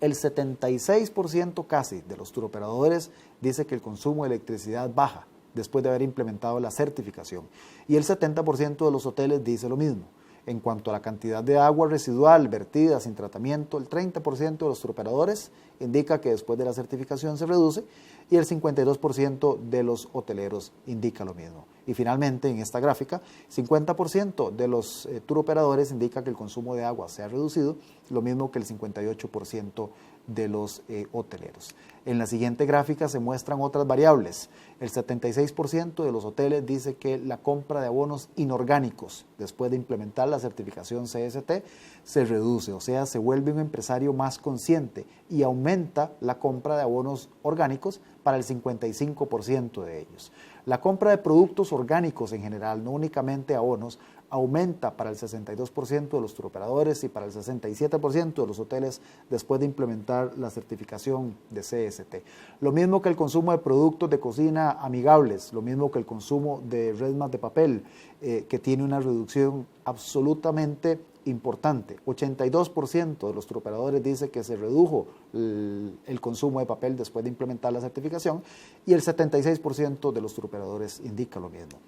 el 76% casi de los turoperadores dice que el consumo de electricidad baja después de haber implementado la certificación. Y el 70% de los hoteles dice lo mismo. En cuanto a la cantidad de agua residual vertida sin tratamiento, el 30% de los turoperadores indica que después de la certificación se reduce y el 52% de los hoteleros indica lo mismo. Y finalmente, en esta gráfica, 50% de los turoperadores indica que el consumo de agua se ha reducido, lo mismo que el 58% de los hoteleros. En la siguiente gráfica se muestran otras variables. El 76% de los hoteles dice que la compra de abonos inorgánicos después de implementar la certificación CST se reduce, o sea, se vuelve un empresario más consciente y aumenta la compra de abonos orgánicos para el 55% de ellos. La compra de productos orgánicos en general, no únicamente abonos, aumenta para el 62% de los turoperadores y para el 67% de los hoteles después de implementar la certificación de CST. Lo mismo que el consumo de productos de cocina amigables, lo mismo que el consumo de resmas de papel, que tiene una reducción absolutamente importante. 82% de los turoperadores dice que se redujo el consumo de papel después de implementar la certificación y el 76% de los turoperadores indica lo mismo.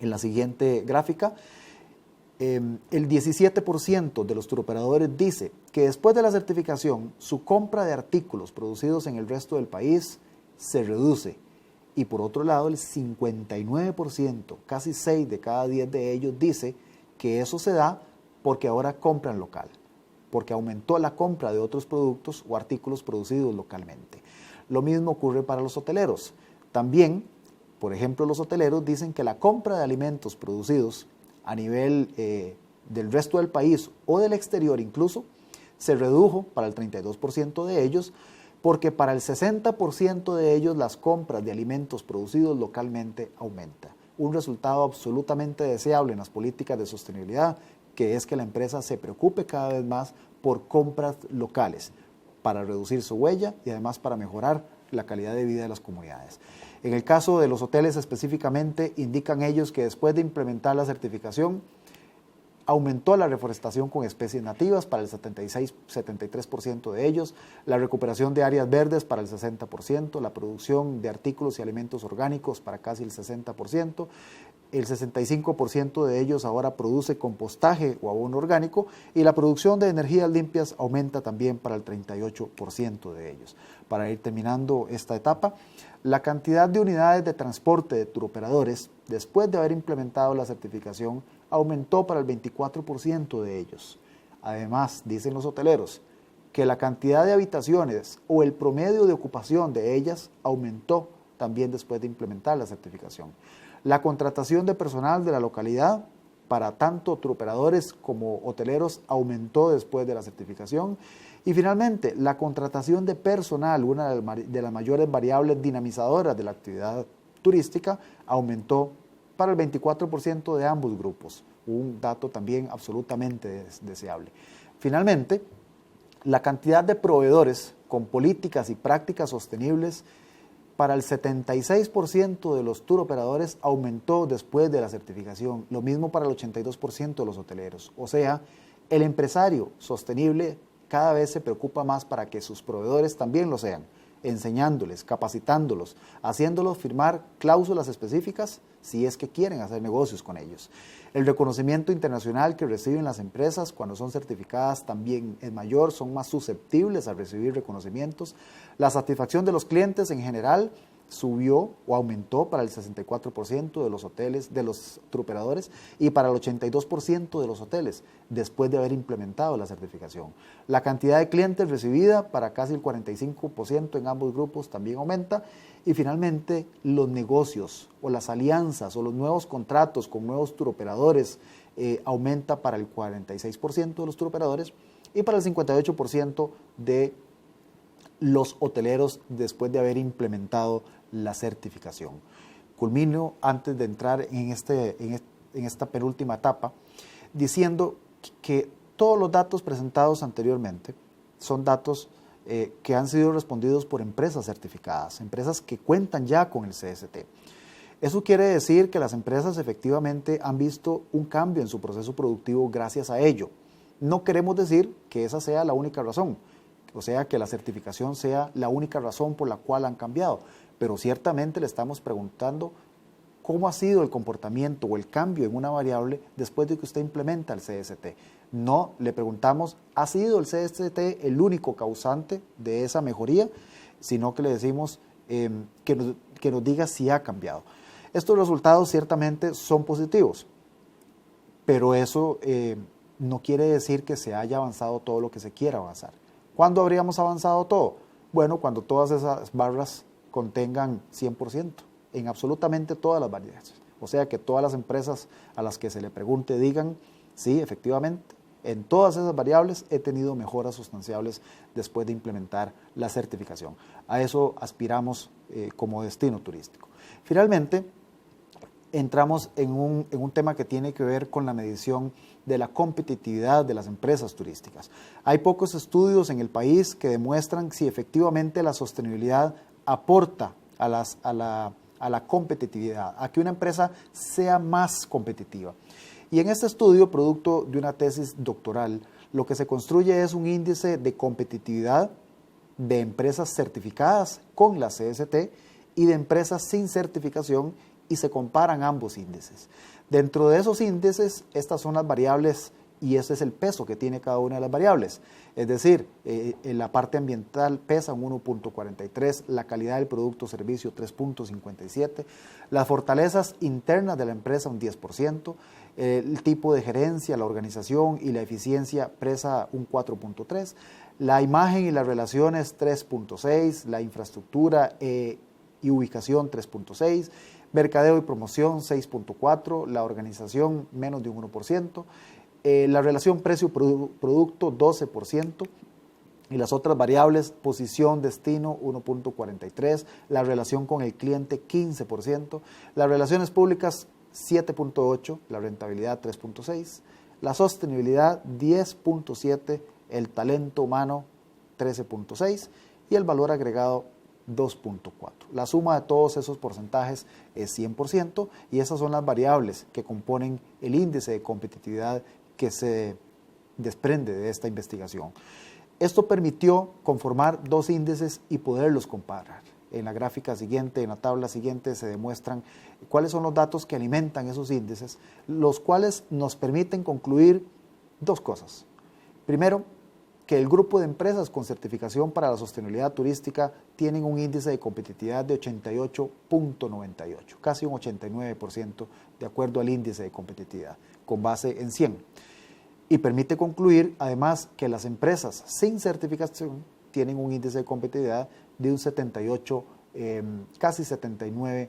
En la siguiente gráfica, el 17% de los turoperadores dice que después de la certificación su compra de artículos producidos en el resto del país se reduce. Y por otro lado, el 59%, casi 6 de cada 10 de ellos, dice que eso se da porque ahora compran local, porque aumentó la compra de otros productos o artículos producidos localmente. Lo mismo ocurre para los hoteleros. También, por ejemplo, los hoteleros dicen que la compra de alimentos producidos a nivel del resto del país o del exterior incluso, se redujo para el 32% de ellos, porque para el 60% de ellos las compras de alimentos producidos localmente aumentan. Un resultado absolutamente deseable en las políticas de sostenibilidad, que es que la empresa se preocupe cada vez más por compras locales, para reducir su huella y además para mejorar la calidad de vida de las comunidades. En el caso de los hoteles específicamente, indican ellos que después de implementar la certificación, aumentó la reforestación con especies nativas para el 73% de ellos, la recuperación de áreas verdes para el 60%, la producción de artículos y alimentos orgánicos para casi el 60%, el 65% de ellos ahora produce compostaje o abono orgánico y la producción de energías limpias aumenta también para el 38% de ellos. Para ir terminando esta etapa, la cantidad de unidades de transporte de turoperadores después de haber implementado la certificación aumentó para el 24% de ellos. Además, dicen los hoteleros, que la cantidad de habitaciones o el promedio de ocupación de ellas aumentó también después de implementar la certificación. La contratación de personal de la localidad para tanto turoperadores como hoteleros aumentó después de la certificación. Y finalmente, la contratación de personal, una de las mayores variables dinamizadoras de la actividad turística, aumentó para el 24% de ambos grupos, un dato también absolutamente deseable. Finalmente, la cantidad de proveedores con políticas y prácticas sostenibles para el 76% de los turoperadores aumentó después de la certificación, lo mismo para el 82% de los hoteleros. O sea, el empresario sostenible cada vez se preocupa más para que sus proveedores también lo sean, enseñándoles, capacitándolos, haciéndolos firmar cláusulas específicas si es que quieren hacer negocios con ellos. El reconocimiento internacional que reciben las empresas cuando son certificadas también es mayor, son más susceptibles a recibir reconocimientos. La satisfacción de los clientes en general subió o aumentó para el 64% de los hoteles, de los turoperadores, y para el 82% de los hoteles después de haber implementado la certificación. La cantidad de clientes recibida para casi el 45% en ambos grupos también aumenta. Y finalmente, los negocios o las alianzas o los nuevos contratos con nuevos turoperadores aumenta para el 46% de los turoperadores y para el 58% de los hoteleros después de haber implementado la certificación. Culmino antes de entrar en esta penúltima etapa diciendo que todos los datos presentados anteriormente son datos que han sido respondidos por empresas certificadas, empresas que cuentan ya con el CST. Eso quiere decir que las empresas efectivamente han visto un cambio en su proceso productivo gracias a ello. No queremos decir que esa sea la única razón. o sea, que la certificación sea la única razón por la cual han cambiado, pero ciertamente le estamos preguntando cómo ha sido el comportamiento o el cambio en una variable después de que usted implementa el CST. No le preguntamos, ¿ha sido el CST el único causante de esa mejoría? Sino que le decimos que nos diga si ha cambiado. Estos resultados ciertamente son positivos, pero eso no quiere decir que se haya avanzado todo lo que se quiera avanzar. ¿Cuándo habríamos avanzado todo? Bueno, cuando todas esas barras contengan 100% en absolutamente todas las variables. O sea, que todas las empresas a las que se le pregunte digan, sí, efectivamente, en todas esas variables he tenido mejoras sustanciables después de implementar la certificación. A eso aspiramos como destino turístico. Finalmente, entramos en un tema que tiene que ver con la medición de la competitividad de las empresas turísticas. Hay pocos estudios en el país que demuestran si efectivamente la sostenibilidad aporta a la competitividad, a que una empresa sea más competitiva. Y en este estudio, producto de una tesis doctoral, lo que se construye es un índice de competitividad de empresas certificadas con la CST y de empresas sin certificación, y se comparan ambos índices. Dentro de esos índices, estas son las variables y ese es el peso que tiene cada una de las variables. Es decir, en la parte ambiental pesa un 1.43, la calidad del producto o servicio 3.57, las fortalezas internas de la empresa un 10%, el tipo de gerencia, la organización y la eficiencia pesa un 4.3, la imagen y las relaciones 3.6, la infraestructura y ubicación 3.6, mercadeo y promoción 6.4, la organización menos de un 1%, la relación precio-producto 12%, y las otras variables, posición, destino 1.43, la relación con el cliente 15%, las relaciones públicas 7.8, la rentabilidad 3.6, la sostenibilidad 10.7, el talento humano 13.6 y el valor agregado 2.4. La suma de todos esos porcentajes es 100% y esas son las variables que componen el índice de competitividad que se desprende de esta investigación. Esto permitió conformar dos índices y poderlos comparar. En la gráfica siguiente, en la tabla siguiente, se demuestran cuáles son los datos que alimentan esos índices, los cuales nos permiten concluir dos cosas. Primero, que el grupo de empresas con certificación para la sostenibilidad turística tienen un índice de competitividad de 88.98, casi un 89% de acuerdo al índice de competitividad, con base en 100. Y permite concluir, además, que las empresas sin certificación tienen un índice de competitividad de un 78, casi 79%.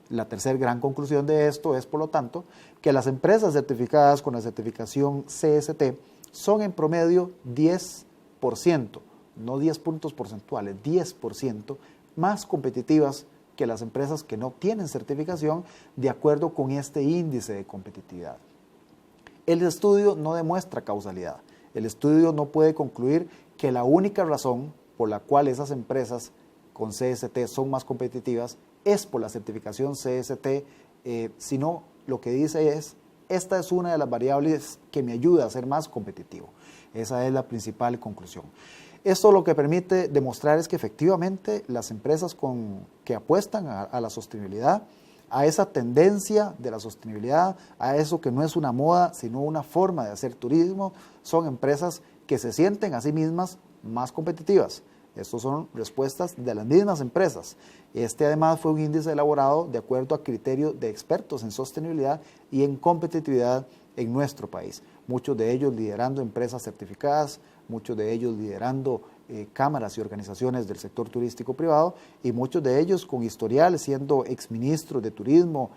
La tercera gran conclusión de esto es, por lo tanto, que las empresas certificadas con la certificación CST son en promedio 10%, no 10 puntos porcentuales, 10% más competitivas que las empresas que no tienen certificación de acuerdo con este índice de competitividad. El estudio no demuestra causalidad. El estudio no puede concluir que la única razón por la cual esas empresas con CST son más competitivas es por la certificación CST, sino lo que dice es, esta es una de las variables que me ayuda a ser más competitivo. Esa es la principal conclusión. Esto lo que permite demostrar es que efectivamente las empresas que apuestan a la sostenibilidad, a esa tendencia de la sostenibilidad, a eso que no es una moda, sino una forma de hacer turismo, son empresas que se sienten a sí mismas más competitivas. Estas son respuestas de las mismas empresas. Este además fue un índice elaborado de acuerdo a criterios de expertos en sostenibilidad y en competitividad en nuestro país. Muchos de ellos liderando empresas certificadas, muchos de ellos liderando cámaras y organizaciones del sector turístico privado y muchos de ellos con historial siendo exministros de turismo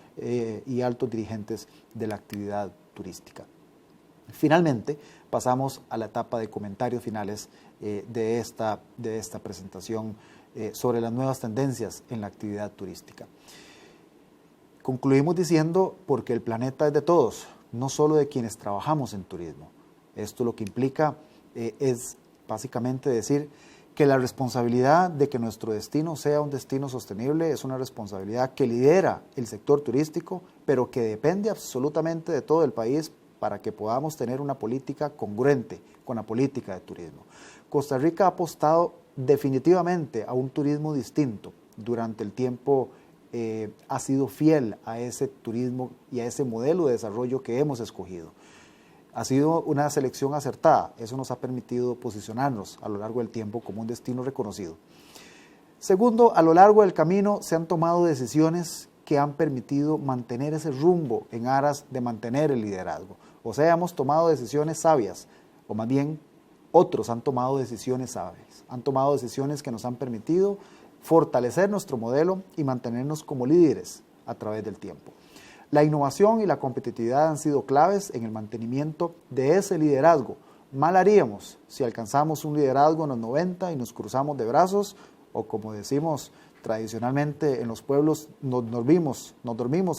y altos dirigentes de la actividad turística. Finalmente, pasamos a la etapa de comentarios finales de esta presentación sobre las nuevas tendencias en la actividad turística. Concluimos diciendo, porque el planeta es de todos, no solo de quienes trabajamos en turismo. Esto lo que implica es básicamente decir que la responsabilidad de que nuestro destino sea un destino sostenible es una responsabilidad que lidera el sector turístico, pero que depende absolutamente de todo el país para que podamos tener una política congruente con la política de turismo. Costa Rica ha apostado definitivamente a un turismo distinto. Durante el tiempo ha sido fiel a ese turismo y a ese modelo de desarrollo que hemos escogido. Ha sido una selección acertada, eso nos ha permitido posicionarnos a lo largo del tiempo como un destino reconocido. Segundo, a lo largo del camino se han tomado decisiones que han permitido mantener ese rumbo en aras de mantener el liderazgo. O sea, hemos tomado decisiones sabias, o más bien otros han tomado decisiones sabias, han tomado decisiones que nos han permitido fortalecer nuestro modelo y mantenernos como líderes a través del tiempo. La innovación y la competitividad han sido claves en el mantenimiento de ese liderazgo. Mal haríamos si alcanzamos un liderazgo en los 90 y nos cruzamos de brazos, o como decimos tradicionalmente en los pueblos, nos dormimos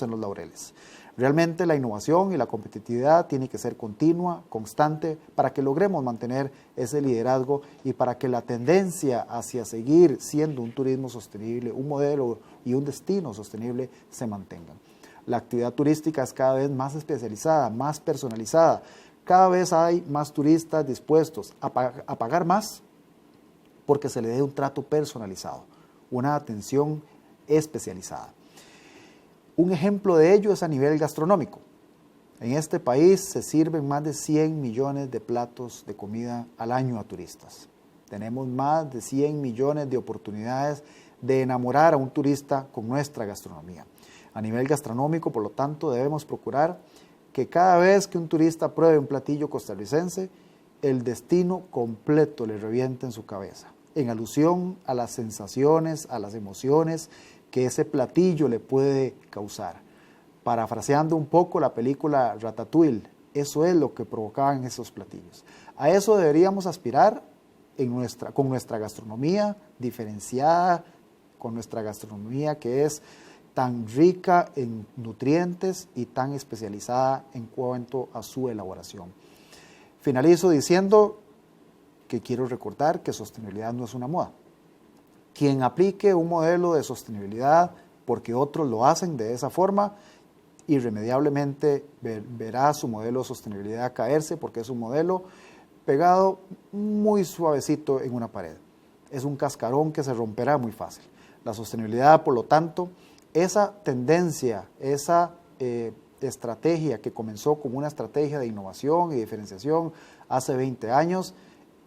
en los laureles. Realmente la innovación y la competitividad tiene que ser continua, constante, para que logremos mantener ese liderazgo y para que la tendencia hacia seguir siendo un turismo sostenible, un modelo y un destino sostenible se mantengan. La actividad turística es cada vez más especializada, más personalizada. Cada vez hay más turistas dispuestos a pagar más porque se le dé un trato personalizado, una atención especializada. Un ejemplo de ello es a nivel gastronómico. En este país se sirven más de 100 millones de platos de comida al año a turistas. Tenemos más de 100 millones de oportunidades de enamorar a un turista con nuestra gastronomía. A nivel gastronómico, por lo tanto, debemos procurar que cada vez que un turista pruebe un platillo costarricense, el destino completo le reviente en su cabeza, en alusión a las sensaciones, a las emociones que ese platillo le puede causar. Parafraseando un poco la película Ratatouille, eso es lo que provocaban esos platillos. A eso deberíamos aspirar con nuestra gastronomía diferenciada, con nuestra gastronomía que es tan rica en nutrientes y tan especializada en cuanto a su elaboración. Finalizo diciendo que quiero recordar que sostenibilidad no es una moda. Quien aplique un modelo de sostenibilidad porque otros lo hacen de esa forma, irremediablemente verá su modelo de sostenibilidad caerse porque es un modelo pegado muy suavecito en una pared. Es un cascarón que se romperá muy fácil. La sostenibilidad, por lo tanto, esa tendencia, esa estrategia que comenzó como una estrategia de innovación y diferenciación hace 20 años,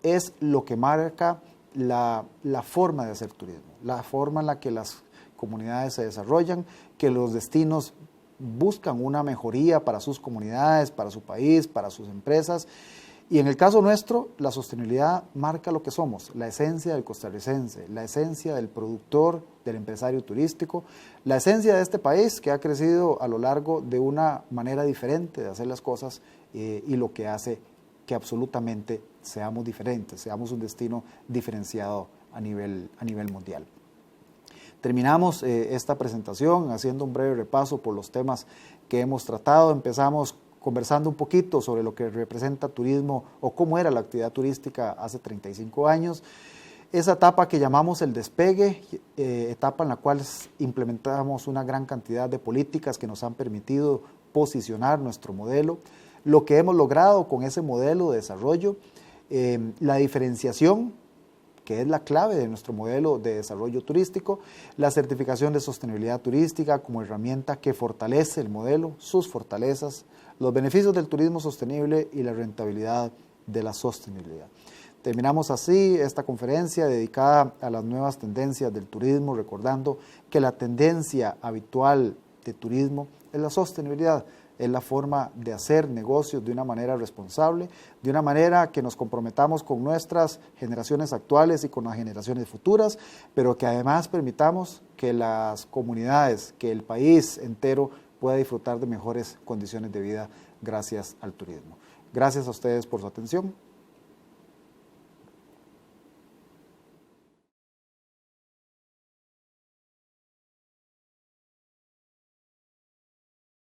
es lo que marca la forma de hacer turismo, la forma en la que las comunidades se desarrollan, que los destinos buscan una mejoría para sus comunidades, para su país, para sus empresas. Y en el caso nuestro, la sostenibilidad marca lo que somos, la esencia del costarricense, la esencia del productor, del empresario turístico, la esencia de este país que ha crecido a lo largo de una manera diferente de hacer las cosas y lo que hace que absolutamente seamos diferentes, seamos un destino diferenciado a nivel mundial. Terminamos esta presentación haciendo un breve repaso por los temas que hemos tratado. Empezamos conversando un poquito sobre lo que representa turismo o cómo era la actividad turística hace 35 años. Esa etapa que llamamos el despegue, etapa en la cual implementamos una gran cantidad de políticas que nos han permitido posicionar nuestro modelo, lo que hemos logrado con ese modelo de desarrollo, la diferenciación, que es la clave de nuestro modelo de desarrollo turístico, la certificación de sostenibilidad turística como herramienta que fortalece el modelo, sus fortalezas, los beneficios del turismo sostenible y la rentabilidad de la sostenibilidad. Terminamos así esta conferencia dedicada a las nuevas tendencias del turismo, recordando que la tendencia habitual de turismo es la sostenibilidad, es la forma de hacer negocios de una manera responsable, de una manera que nos comprometamos con nuestras generaciones actuales y con las generaciones futuras, pero que además permitamos que las comunidades, que el país entero pueda disfrutar de mejores condiciones de vida gracias al turismo. Gracias a ustedes por su atención.